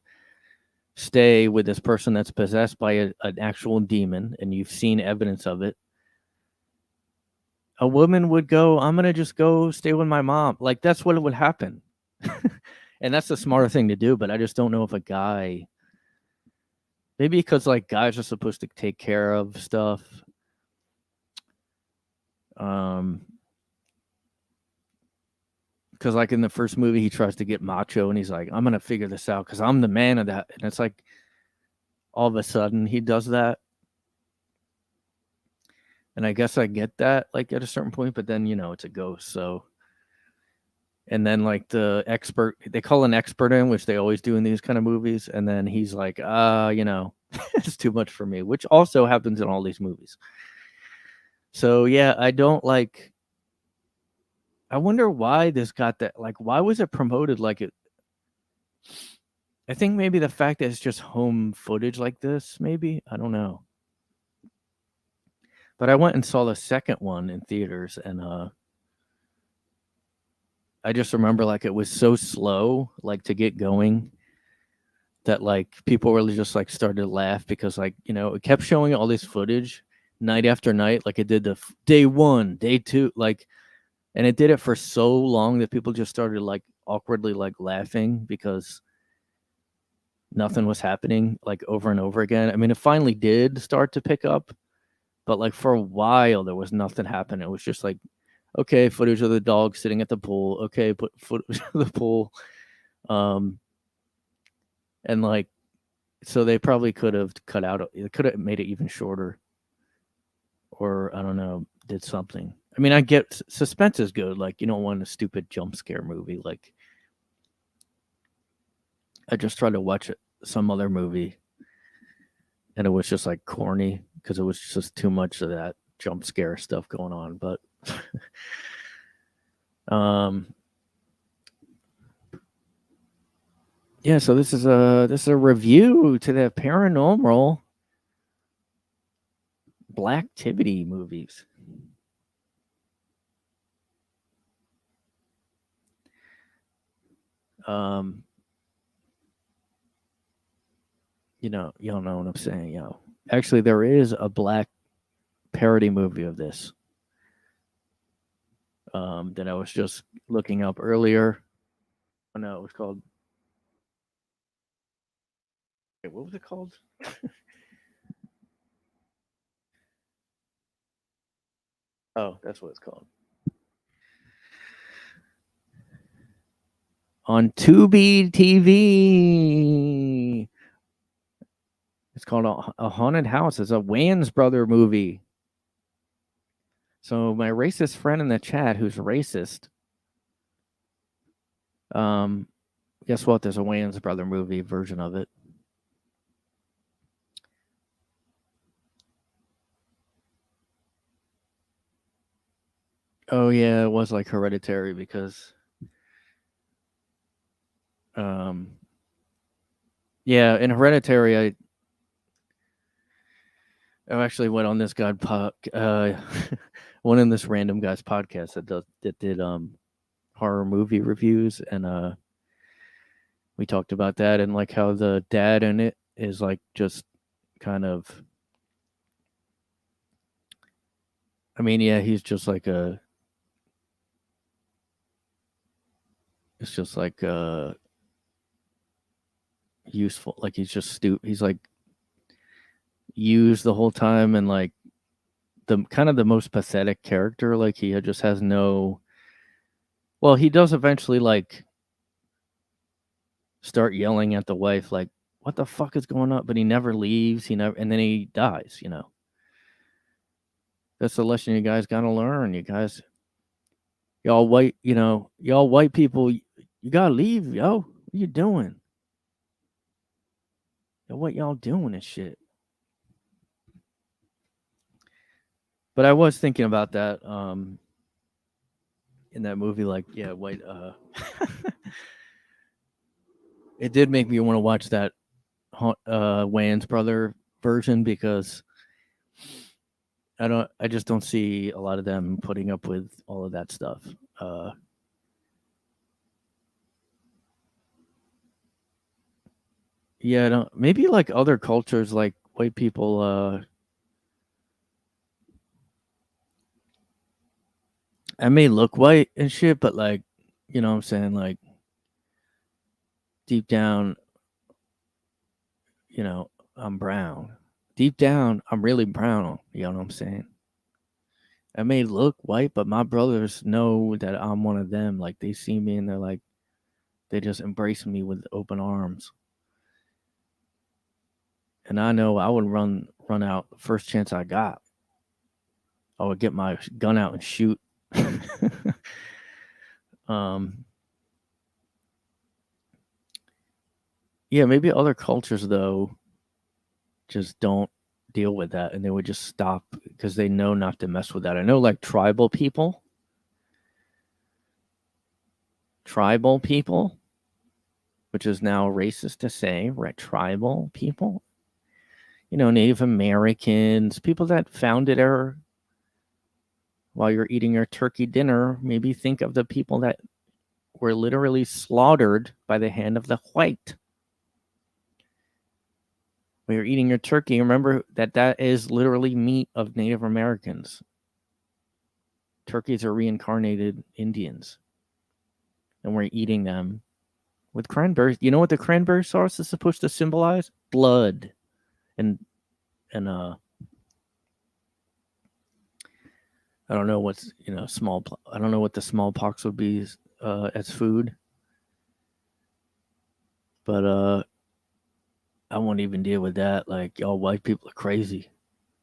stay with this person that's possessed by an actual demon, and you've seen evidence of it. A woman would go, I'm going to just go stay with my mom. Like, that's what would happen. And that's the smarter thing to do. But I just don't know if a guy, maybe because like guys are supposed to take care of stuff. Because because like in the first movie, he tries to get macho, and he's like, "I'm gonna figure this out because I'm the man of that," and it's like all of a sudden he does that, and I guess I get that like at a certain point, but then it's a ghost, so. And then like the expert, they call an expert in, which they always do in these kind of movies, and then he's like, it's too much for me, which also happens in all these movies. So yeah, I don't like. I wonder why this got that. Like, why was it promoted like it? I think maybe the fact that it's just home footage like this, maybe. I don't know. But I went and saw the second one in theaters, and I just remember like it was so slow, like to get going, that like people really just like started to laugh because like it kept showing all this footage night after night, like it did the day one, day two, like, and it did it for so long that people just started like awkwardly like laughing because nothing was happening like over and over again. I mean, it finally did start to pick up, but like for a while there was nothing happening. It was just like, okay, footage of the dog sitting at the pool. Okay, put footage of the pool. And like, so they probably could have cut out. It could have made it even shorter, or I don't know, did something. I mean, I get suspense is good. Like, you don't want a stupid jump scare movie. Like, I just tried to watch some other movie, and it was just like corny because it was just too much of that jump scare stuff going on. But, yeah. So this is a review to the Paranormal Activity movies. Um, y'all know what I'm saying, yo. Actually, there is a black parody movie of this that I was just looking up earlier. Oh no, it was called. Wait, what was it called? Oh, that's what it's called. On Tubi TV. It's called a Haunted House. It's a Wayans brother movie. So my racist friend in the chat, who's racist, um, guess what? There's a Wayans brother movie version of it. Oh yeah, it was like Hereditary because, um, yeah, in Hereditary, I actually went on this one in this random guy's podcast that did horror movie reviews, and we talked about that and like how the dad in it is like just kind of. I mean, yeah, he's just like a. It's just like useful. Like he's just stupid. He's like used the whole time and like the kind of the most pathetic character. Like he just has no. Well, he does eventually like start yelling at the wife, like, "What the fuck is going on?" But he never leaves. He never, and then he dies. That's the lesson you guys gotta learn. You guys, y'all white people, you gotta leave, yo. What you doing? Yo, what y'all doing and shit? But I was thinking about that in that movie, like, yeah, white. It did make me want to watch that Wayans brother version because I just don't see a lot of them putting up with all of that stuff. Yeah, I don't, maybe like other cultures, like white people. I may look white and shit, but like, you know what I'm saying? Like deep down, I'm brown. Deep down, I'm really brown. You know what I'm saying? I may look white, but my brothers know that I'm one of them. Like, they see me and they're like, they just embrace me with open arms. And I know I would run out the first chance I got. I would get my gun out and shoot. um, yeah, maybe other cultures though just don't deal with that, and they would just stop because they know not to mess with that. I know, like tribal people, which is now racist to say, right? Tribal people, Native Americans, people that founded our. While you're eating your turkey dinner, maybe think of the people that were literally slaughtered by the hand of the white. When you're eating your turkey, remember that is literally meat of Native Americans. Turkeys are reincarnated Indians, and we're eating them with cranberries. You know what the cranberry sauce is supposed to symbolize? Blood, and I don't know what's I don't know what the smallpox would be as food, but I won't even deal with that. Like, y'all white people are crazy.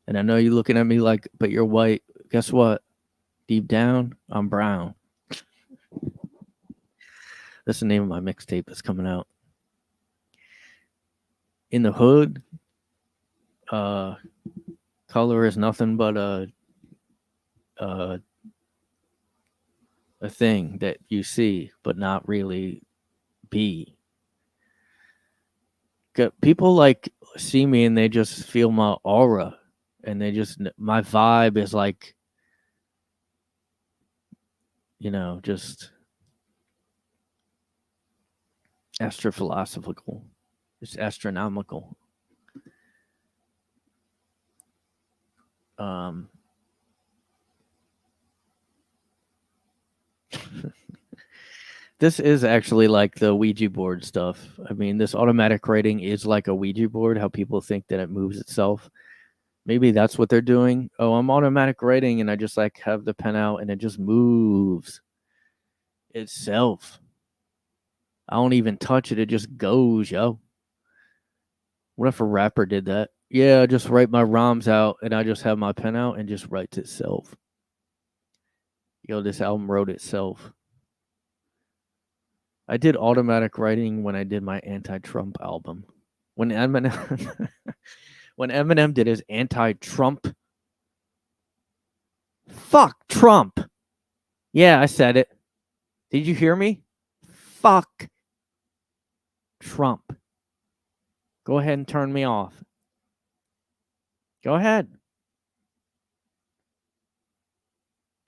And I know you're looking at me like, but you're white. Guess what? Deep down, I'm brown. That's the name of my mixtape that's coming out. In the hood, color is nothing but a thing that you see, but not really be. People like see me and they just feel my aura, and my vibe is like, just astrophilosophical. It's astronomical. Um, this is actually like the Ouija board stuff. I mean, this automatic writing is like a Ouija board, how people think that it moves itself. Maybe that's what they're doing. Oh, I'm automatic writing, and I just like have the pen out and it just moves itself. I don't even touch it. It just goes, yo. What if a rapper did that? Yeah, I just write my rhymes out and I just have my pen out and just writes itself. Yo, this album wrote itself. I did automatic writing when I did my anti-Trump album. When Eminem when Eminem did his anti-Trump. Fuck Trump. Yeah, I said it. Did you hear me? Fuck Trump. Go ahead and turn me off. Go ahead.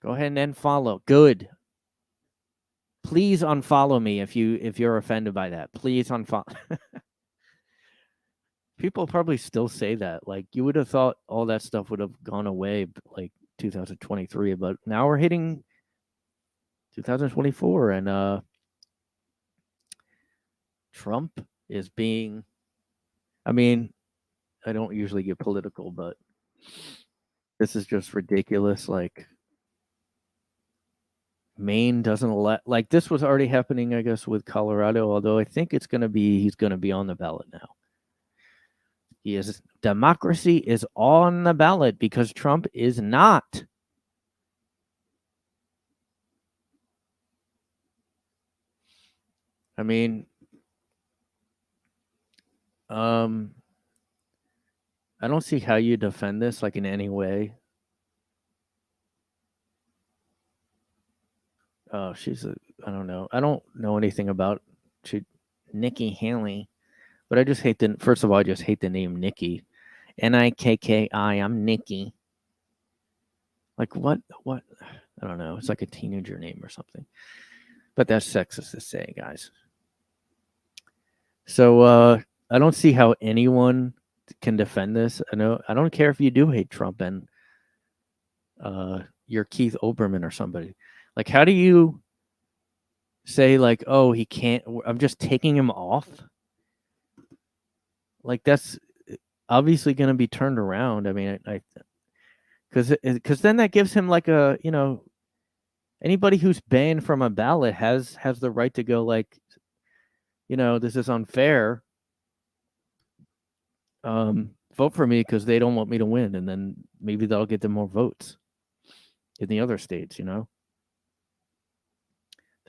Go ahead and unfollow. Good. Please unfollow me if you're offended by that. Please unfollow. People probably still say that. Like, you would have thought all that stuff would have gone away like 2023, but now we're hitting 2024, and Trump is being, I mean, I don't usually get political, but this is just ridiculous. Like, Maine doesn't like, this was already happening, I guess, with Colorado, although I think he's going to be on the ballot now. Democracy is on the ballot because Trump is not. I mean, I don't see how you defend this like in any way. Oh, I don't know. I don't know anything about Nikki Haley, but I just hate first of all, I just hate the name Nikki. Nikki. I'm Nikki. Like, what? I don't know. It's like a teenager name or something. But that's sexist to say, guys. So I don't see how anyone can defend this. I don't care if you do hate Trump and you're Keith Olbermann or somebody. Like, how do you say, like, oh, he can't, I'm just taking him off? Like, that's obviously going to be turned around. I mean, because then that gives him like a, anybody who's banned from a ballot has the right to go like, this is unfair. Vote for me because they don't want me to win, and then maybe they'll get them more votes in the other states.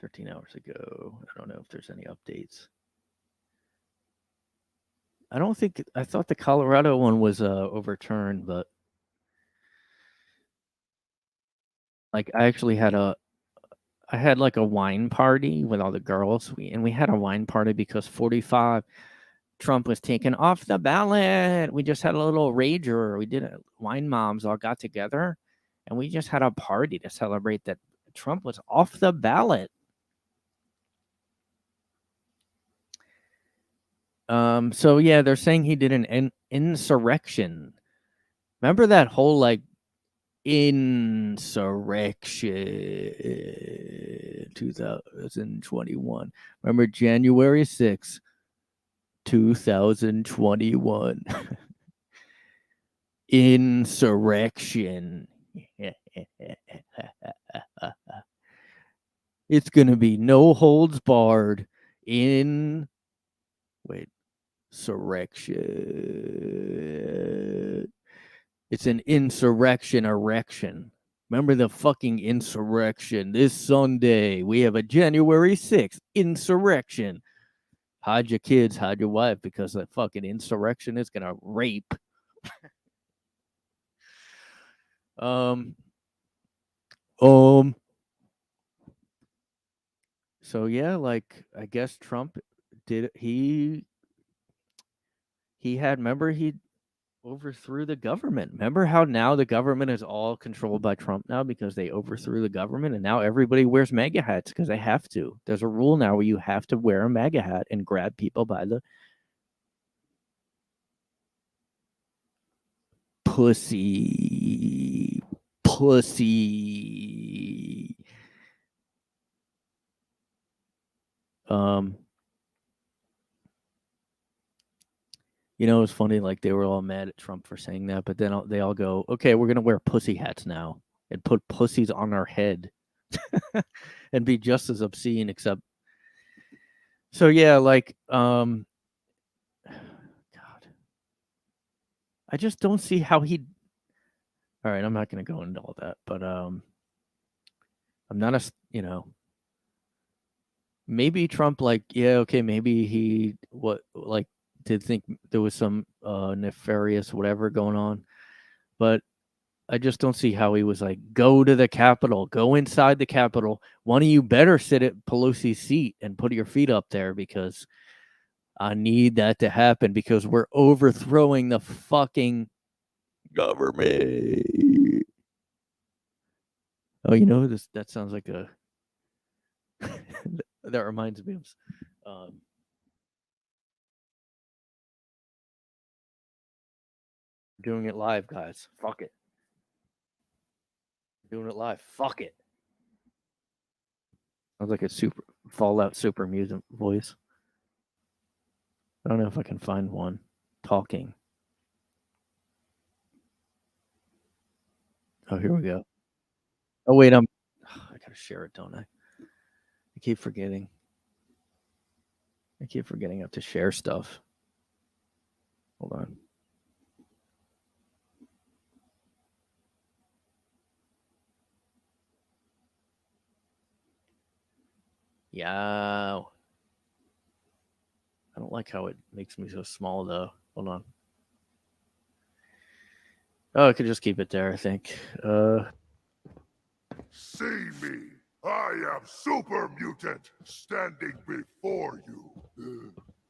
13 hours ago. I don't know if there's any updates. I thought the Colorado one was overturned, but like I actually had like a wine party with all the girls. We had a wine party because 45 Trump was taken off the ballot. We just had a little rager. We did it. Wine moms all got together, and we just had a party to celebrate that Trump was off the ballot. So yeah, they're saying he did an insurrection. Remember that whole like insurrection 2021. Remember January 6th, 2021. Insurrection. It's going to be no holds barred in insurrection. It's an insurrection erection. Remember the fucking insurrection this Sunday. We have a January 6th insurrection. Hide your kids, hide your wife, because the fucking insurrection is gonna rape. So yeah, like I guess Trump did he had, remember, he overthrew the government. Remember how now the government is all controlled by Trump now because they overthrew the government, and now everybody wears MAGA hats because they have to. There's a rule now where you have to wear a MAGA hat and grab people by the pussy. It's funny, like they were all mad at Trump for saying that, but then they all go, okay, we're gonna wear pussy hats now and put pussies on our head and be just as obscene, except so yeah, like God, I just don't see how he. All right, I'm not gonna go into all that, but I'm not a maybe Trump, like, yeah, okay, maybe he did think there was some nefarious whatever going on, but I just don't see how he was like, go to the Capitol, go inside the Capitol. One of you better sit at Pelosi's seat and put your feet up there because I need that to happen because we're overthrowing the fucking government. Oh, that sounds like a that reminds me of doing it live, guys. Fuck it. Doing it live. Fuck it. Sounds like a super Fallout super music voice. I don't know if I can find one talking. Oh, here we go. Oh wait, I gotta share it, don't I? I keep forgetting. I have to share stuff. Hold on. Yeah. I don't like how it makes me so small though. Hold on. Oh, I could just keep it there, I think. See me. I am Super Mutant, standing before you.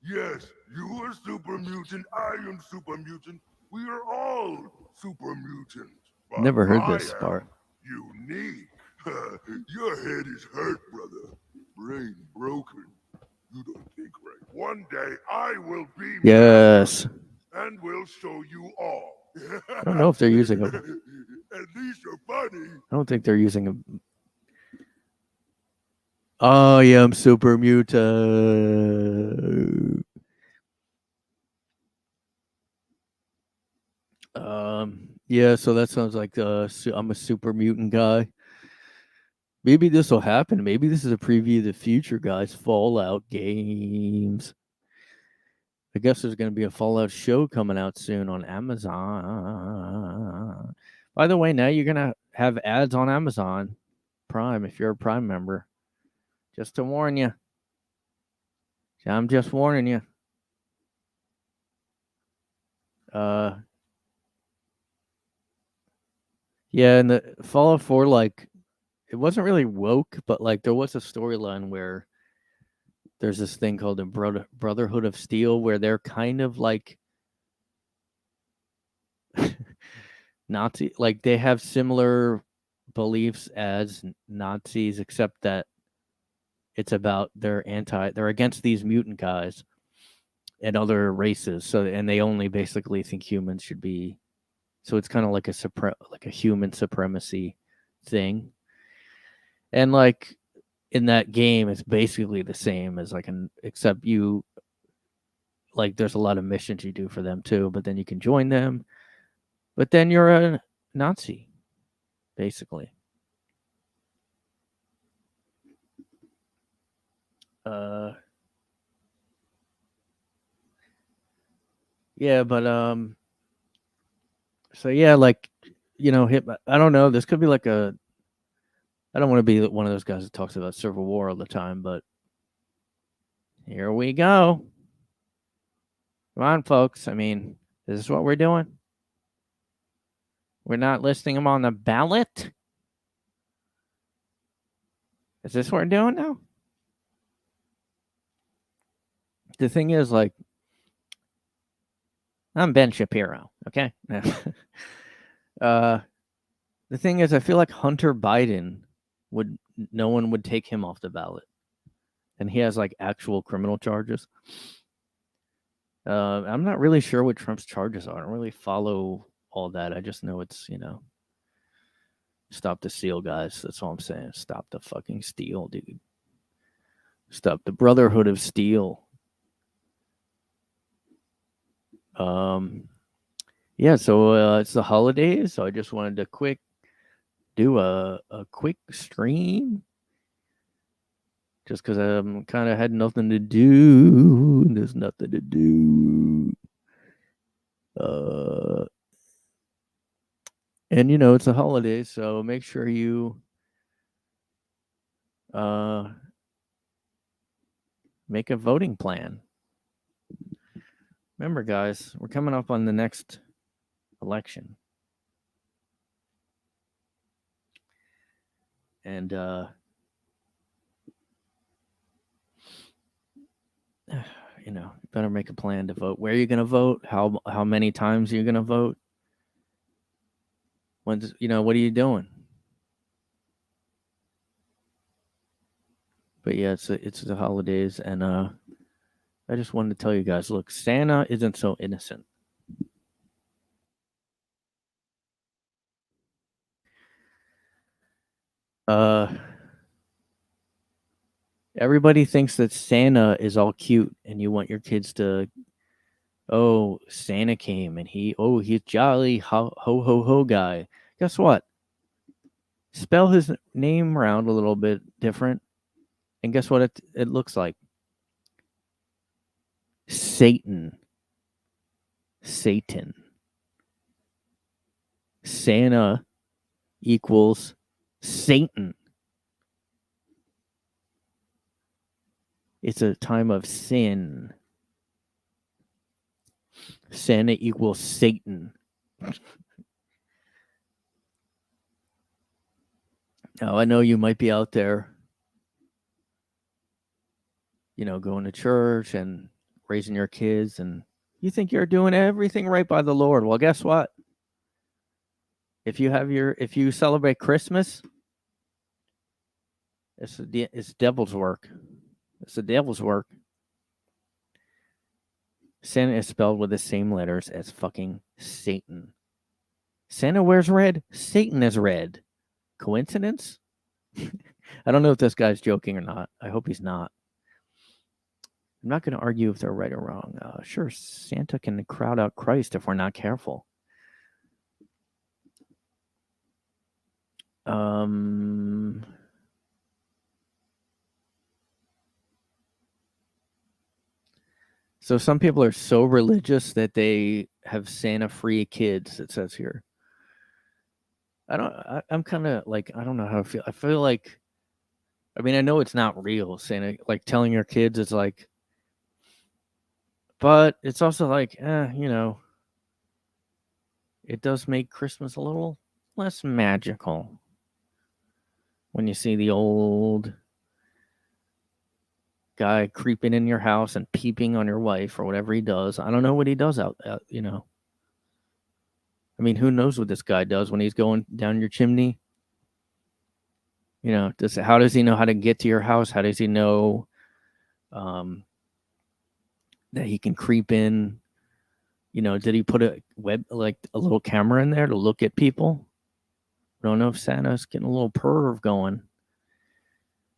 Yes, you are Super Mutant, I am Super Mutant. We are all Super Mutant. Never heard this part. Unique. Your head is hurt, brother. Brain broken. You don't think right. One day I will be Yes. and we'll show you all. I don't know if they're using a. At least you're funny. I don't think they're using a. I am Super Mutant. Yeah, so that sounds like I'm a super mutant guy. Maybe this will happen. Maybe this is a preview of the future, guys. Fallout games. I guess there's going to be a Fallout show coming out soon on Amazon. By the way, now you're going to have ads on Amazon Prime if you're a Prime member. Just to warn you. I'm just warning you. Yeah, and the Fallout 4, like, it wasn't really woke, but like there was a storyline where there's this thing called the Brotherhood of Steel, where they're kind of like Nazi, like they have similar beliefs as Nazis, except that it's about they're against these mutant guys and other races. So and they only basically think humans should be. So it's kind of like a human supremacy thing, and like in that game, it's basically the same as like an except you like there's a lot of missions you do for them too, but then you can join them. But then you're a Nazi, basically. Uh, yeah, but so yeah, like hit. I don't know. This could be like a. I don't want to be one of those guys that talks about Civil War all the time, but here we go. Come on, folks. I mean, is this what we're doing? We're not listing them on the ballot. Is this what we're doing now? The thing is, like, I'm Ben Shapiro. Okay. uh, the thing is, I feel like Hunter Biden would. No one would take him off the ballot, and he has like actual criminal charges. I'm not really sure what Trump's charges are. I don't really follow all that. I just know it's stop the steal, guys. That's all I'm saying. Stop the fucking steal, dude. Stop the Brotherhood of Steel. Um, yeah. So it's the holidays, so I just wanted to do a quick stream, just because I'm kind of had nothing to do. There's nothing to do. Uh, and it's the holidays, so make sure you uh make a voting plan. Remember, guys, we're coming up on the next election. And you better make a plan to vote. Where you're going to vote, how many times you're going to vote. When's what are you doing? But yeah, it's the holidays, and I just wanted to tell you guys, look, Santa isn't so innocent. Uh Everybody thinks that Santa is all cute and you want your kids to, oh, Santa came and he's jolly ho ho ho ho guy. Guess what? Spell his name around a little bit different, and guess what it looks like? Satan. Satan. Santa equals Satan. It's a time of sin. Santa equals Satan. Now, I know you might be out there, going to church and raising your kids, and you think you're doing everything right by the Lord. Well, guess what? If you celebrate Christmas, it's devil's work. It's the devil's work. Santa is spelled with the same letters as fucking Satan. Santa wears red. Satan is red. Coincidence? I don't know if this guy's joking or not. I hope he's not. I'm not going to argue if they're right or wrong. Sure, Santa can crowd out Christ if we're not careful. Um, so some people are so religious that they have Santa-free kids. It says here. I'm kind of like I don't know how I feel. I feel like I mean I know it's not real Santa. Like telling your kids it's like, but it's also like it does make Christmas a little less magical when you see the old guy creeping in your house and peeping on your wife or whatever he does. I don't know what he does out. I mean, who knows what this guy does when he's going down your chimney? How does he know how to get to your house? How does he know um, that he can creep in? Did he put a little camera in there to look at people? I don't know if Santa's getting a little perv going.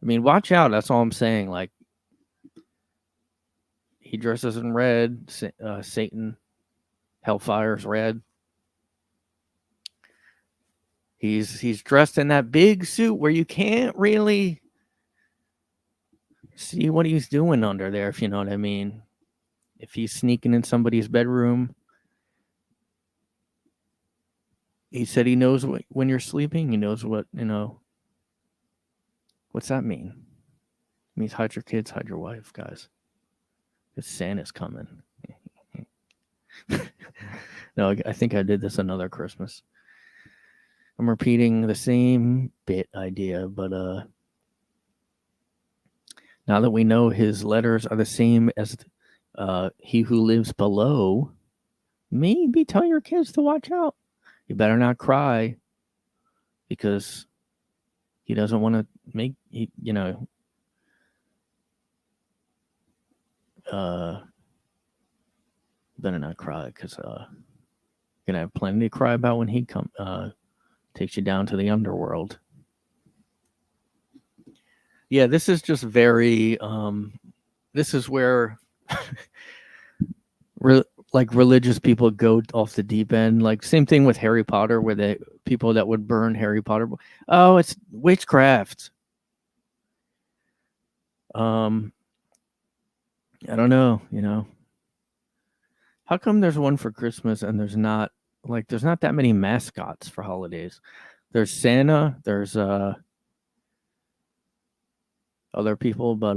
I mean, watch out. That's all I'm saying. Like, he dresses in red. Satan, Hellfire's red. He's dressed in that big suit where you can't really see what he's doing under there, if you know what I mean. If he's sneaking in somebody's bedroom, he said he knows when you're sleeping. He knows what's that mean? It means hide your kids, hide your wife, guys. Because Santa's coming. No, I think I did this another Christmas. I'm repeating the same bit idea, but now that we know his letters are the same as he who lives below, maybe tell your kids to watch out. You better not cry because he doesn't want to better not cry because you're gonna have plenty to cry about when he takes you down to the underworld. Yeah, this is just very this is where like religious people go off the deep end. Like same thing with Harry Potter, where the people that would burn Harry Potter. Oh, it's witchcraft. I don't know. How come there's one for Christmas and there's not that many mascots for holidays? There's Santa. There's other people, but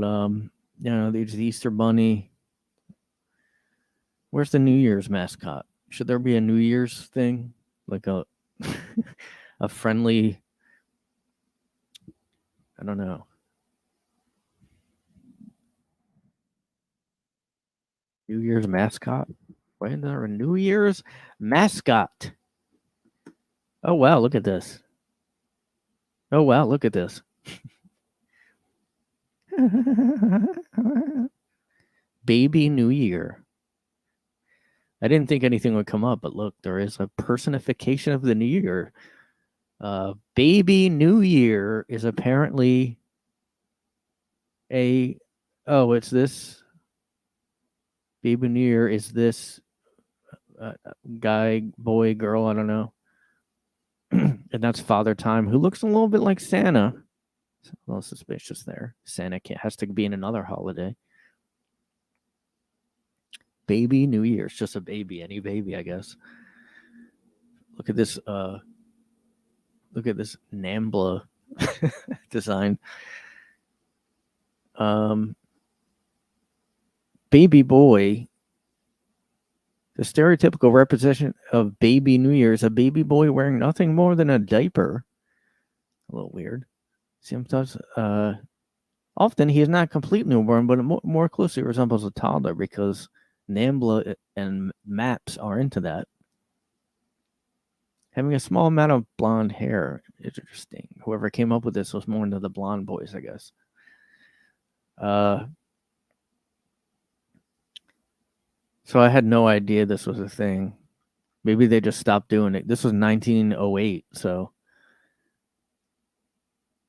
there's the Easter Bunny. Where's the New Year's mascot? Should there be a New Year's thing, like a a friendly? I don't know. New Year's mascot. Why is there a New Year's mascot? Oh wow, look at this. Oh wow, look at this. Baby New Year. I didn't think anything would come up, but look, there is a personification of the New Year. Baby New Year is apparently it's this. Baby New Year is this guy, boy, girl, I don't know. And that's Father Time, who looks a little bit like Santa. A little suspicious there. Santa has to be in another holiday. Baby New Year. It's just a baby, any baby, I guess. Look at this. Look at this Nambla design. Baby boy. The stereotypical representation of Baby New Year is a baby boy wearing nothing more than a diaper. A little weird. Sometimes, often he is not complete newborn, but more closely resembles a toddler because Nambla and Maps are into that. Having a small amount of blonde hair is interesting. Whoever came up with this was more into the blonde boys, I guess. So I had no idea this was a thing. Maybe they just stopped doing it. This was 1908, so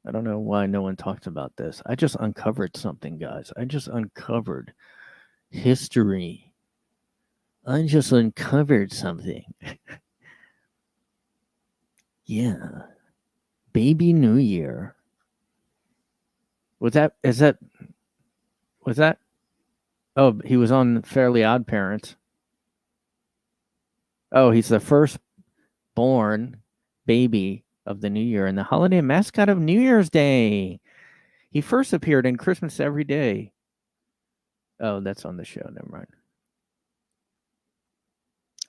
I don't know why no one talks about this. I just uncovered something, guys. I just uncovered history. I just uncovered something. Yeah. Baby New Year. Was that? Is that? Was that? Oh, he was on Fairly Odd Parents. Oh, he's the first born baby of the new year and the holiday mascot of New Year's Day. He first appeared in Christmas Every Day. Oh, that's on the show. Never mind.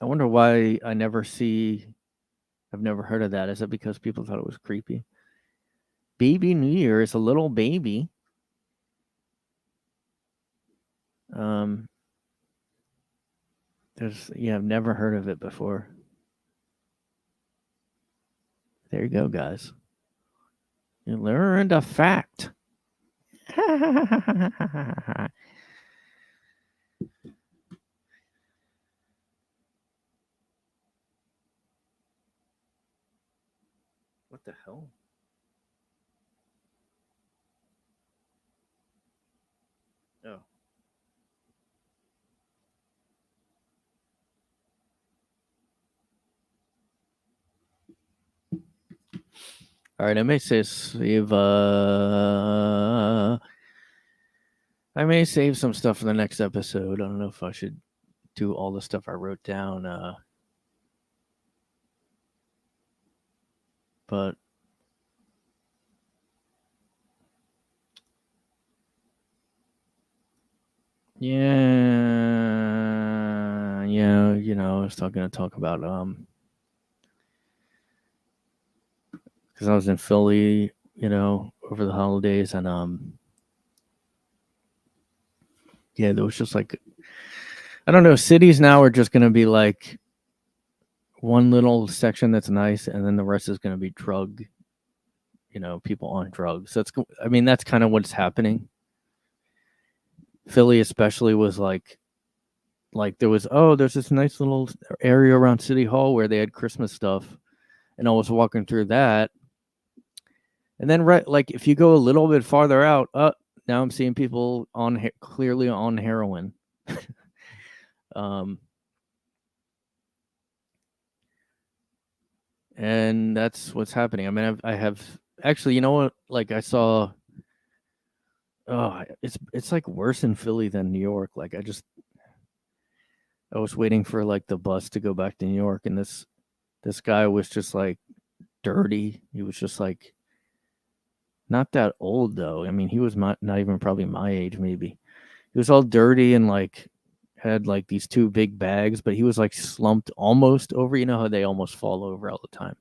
I wonder why I never see. I've never heard of that. Is it because people thought it was creepy? Baby New Year is a little baby. Um, I've never heard of it before. There you go, guys. You learned a fact. What the hell? Oh. All right, I may save. I may save some stuff for the next episode. I don't know if I should do all the stuff I wrote down. But yeah, I was going to talk about because I was in Philly, over the holidays, and yeah, there was just like, I don't know, cities now are just going to be like one little section that's nice, and then the rest is going to be people on drugs. So that's kind of what's happening. Philly especially was like there's this nice little area around City Hall where they had Christmas stuff, and I was walking through that, and then like if you go a little bit farther out, now I'm seeing people clearly on heroin. And that's what's happening. I mean, I have actually, you know what? Like I saw, it's like worse in Philly than New York. Like I was waiting for like the bus to go back to New York, and this guy was just like dirty. He was just like not that old though. I mean, he was not even probably my age. Maybe he was all dirty and like had like these two big bags, but he was like slumped almost over. You know how they almost fall over all the time,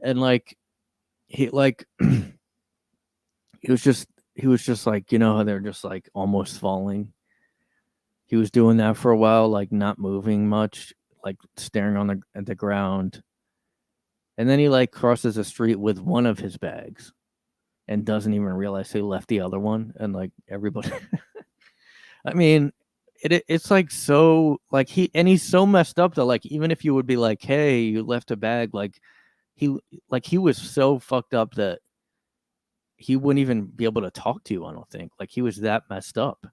and like he like he was just like, how they're just like almost falling. He was doing that for a while, like not moving much, like staring at the ground. And then he like crosses the street with one of his bags and doesn't even realize he left the other one. And like everybody, I mean, it's like so like he's so messed up that like even if you would be like, hey, you left a bag, he was so fucked up that he wouldn't even be able to talk to you. I don't think like he was that messed up.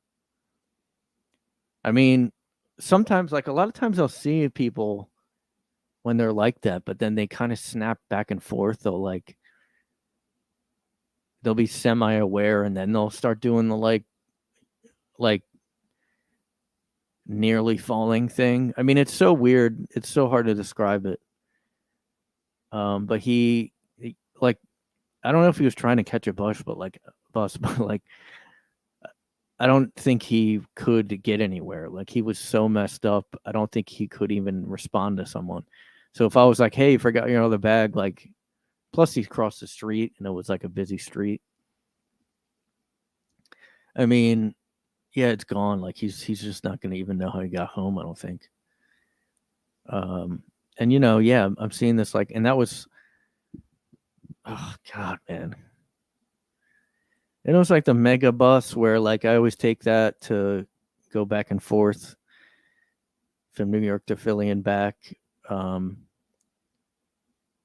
I mean, sometimes like a lot of times I'll see people when they're like that, but then they kind of snap back and forth. They'll be semi-aware, and then they'll start doing the like nearly falling thing. I mean, it's so weird. It's so hard to describe it. But he like I don't know if he was trying to catch a bus, but like I don't think he could get anywhere. Like he was so messed up. I don't think he could even respond to someone. So if I was like, "Hey, you forgot your other bag," like, plus he crossed the street and it was like a busy street. I mean, yeah, it's gone. Like he's just not going to even know how he got home. I don't think. And yeah, I'm seeing this like, and that was, oh God, man. And it was like the mega bus where like I always take that to go back and forth from New York to Philly and back.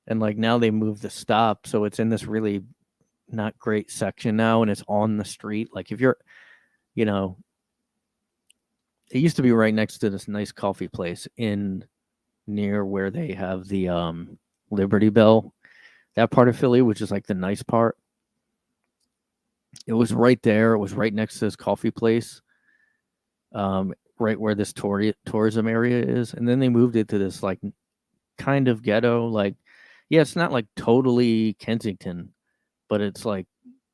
And like now they moved the stop, so it's in this really not great section now, and it's on the street. Like if you're, you know, it used to be right next to this nice coffee place in near where they have the Liberty Bell. That part of Philly, which is like the nice part, it was right there. It was right next to this coffee place, right where this tourism area is. And then they moved it to this like kind of ghetto. Like, yeah, it's not like totally Kensington, but it's like,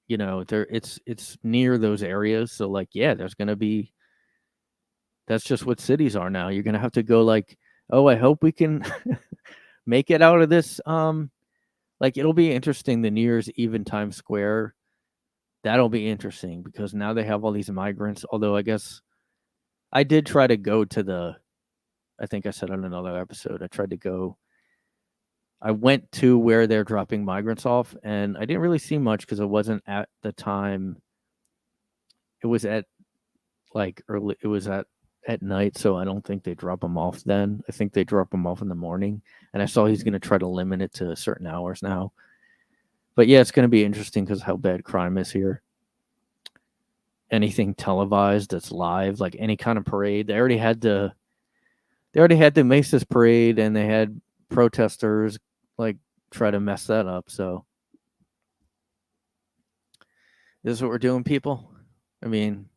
there it's near those areas. So like, yeah, there's gonna be that's just what cities are now. You're gonna have to go like, oh, I hope we can make it out of this. Like it'll be interesting. The New Year's Eve in Times Square, that'll be interesting because now they have all these migrants. Although I guess I did try to go to I think I said on another episode, I went to where they're dropping migrants off, and I didn't really see much because it wasn't at the time. It was at like early. It was at night, so I don't think they drop them off then. I think they drop them off in the morning. And I saw he's going to try to limit it to certain hours now. But yeah, it's going to be interesting because how bad crime is here. Anything televised that's live, like any kind of parade. They already had the Macy's parade, and they had protesters like try to mess that up. So this is what we're doing, people. I mean,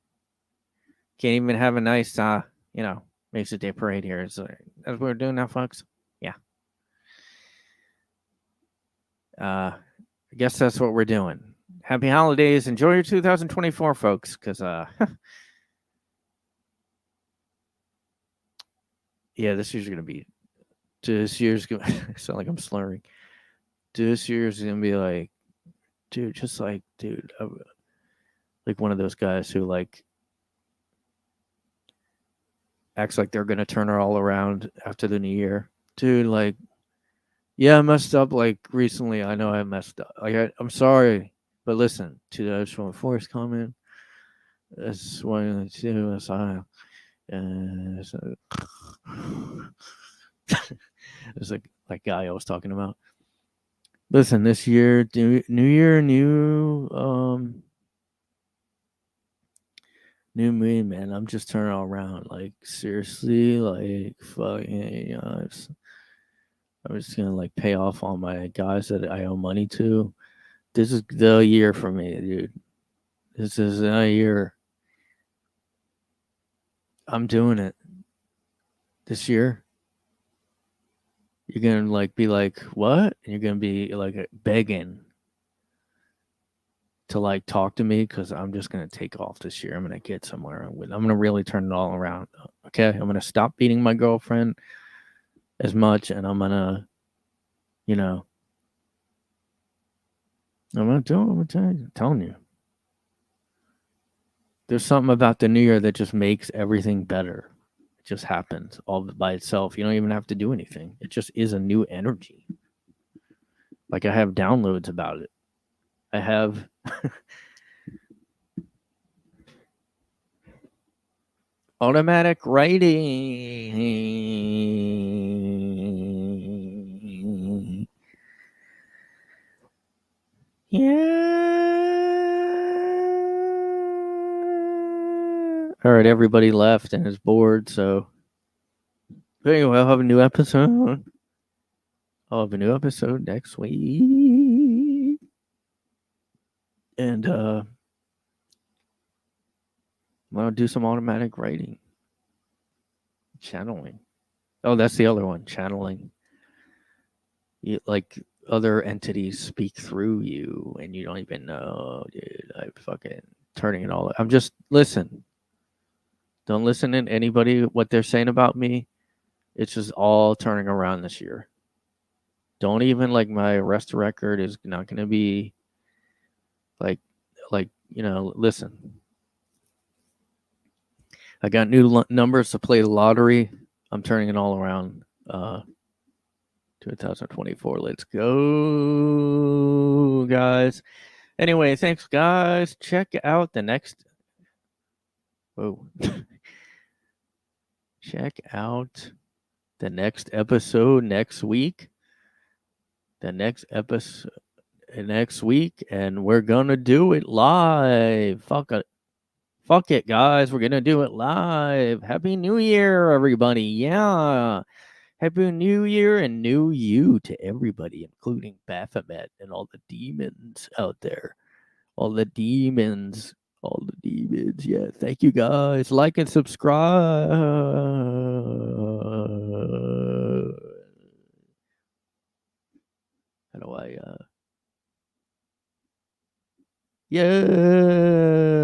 can't even have a nice, Macy's Day parade here. That's what we're doing now, folks. Yeah. I guess that's what we're doing. Happy holidays. Enjoy your 2024, folks, because yeah, this year's gonna sound like I'm slurring. This year's gonna be like, dude, just like, dude, like one of those guys who like acts like they're gonna turn her all around after the new year, dude. Like, yeah, I messed up. Like recently, I know I messed up. Like, I'm sorry, but listen to those from a Forrest comment. That's one of the two. It's like guy I was talking about. Listen, this year, new year, new me, man. I'm just turning all around. Like seriously, like fucking. I'm just gonna like pay off all my guys that I owe money to. This is the year for me, dude. This is a year. I'm doing it this year. You're gonna like be like, what? And you're gonna be like begging to like talk to me because I'm just gonna take off this year. I'm gonna get somewhere. I'm gonna really turn it all around. Okay, I'm gonna stop beating my girlfriend as much, and I'm gonna, you know, I'm telling you. There's something about the new year that just makes everything better. It just happens all by itself. You don't even have to do anything. It just is a new energy. Like I have downloads about it. I have automatic writing. Yeah. All right, everybody left and is bored, so anyway, I'll have a new episode. I'll have a new episode next week. And I'm gonna do some automatic writing. Channeling. Oh, that's the other one, channeling. Like other entities speak through you and you don't even know, dude. I'm fucking turning it all. I'm just listen. Don't listen to anybody what they're saying about me. It's just all turning around this year. Don't even like my arrest record is not going to be like listen. I got new numbers to play the lottery. I'm turning it all around. 2024. Let's go, guys. Anyway, thanks, guys. Check out the next. Whoa. Check out the next episode next week. The next episode next week, and we're gonna do it live. Fuck it, guys. We're gonna do it live. Happy New Year, everybody. Yeah. Happy New Year and New You to everybody, including Baphomet and all the demons out there. All the demons. All the demons. Yeah. Thank you guys. Like and subscribe. How do I yeah.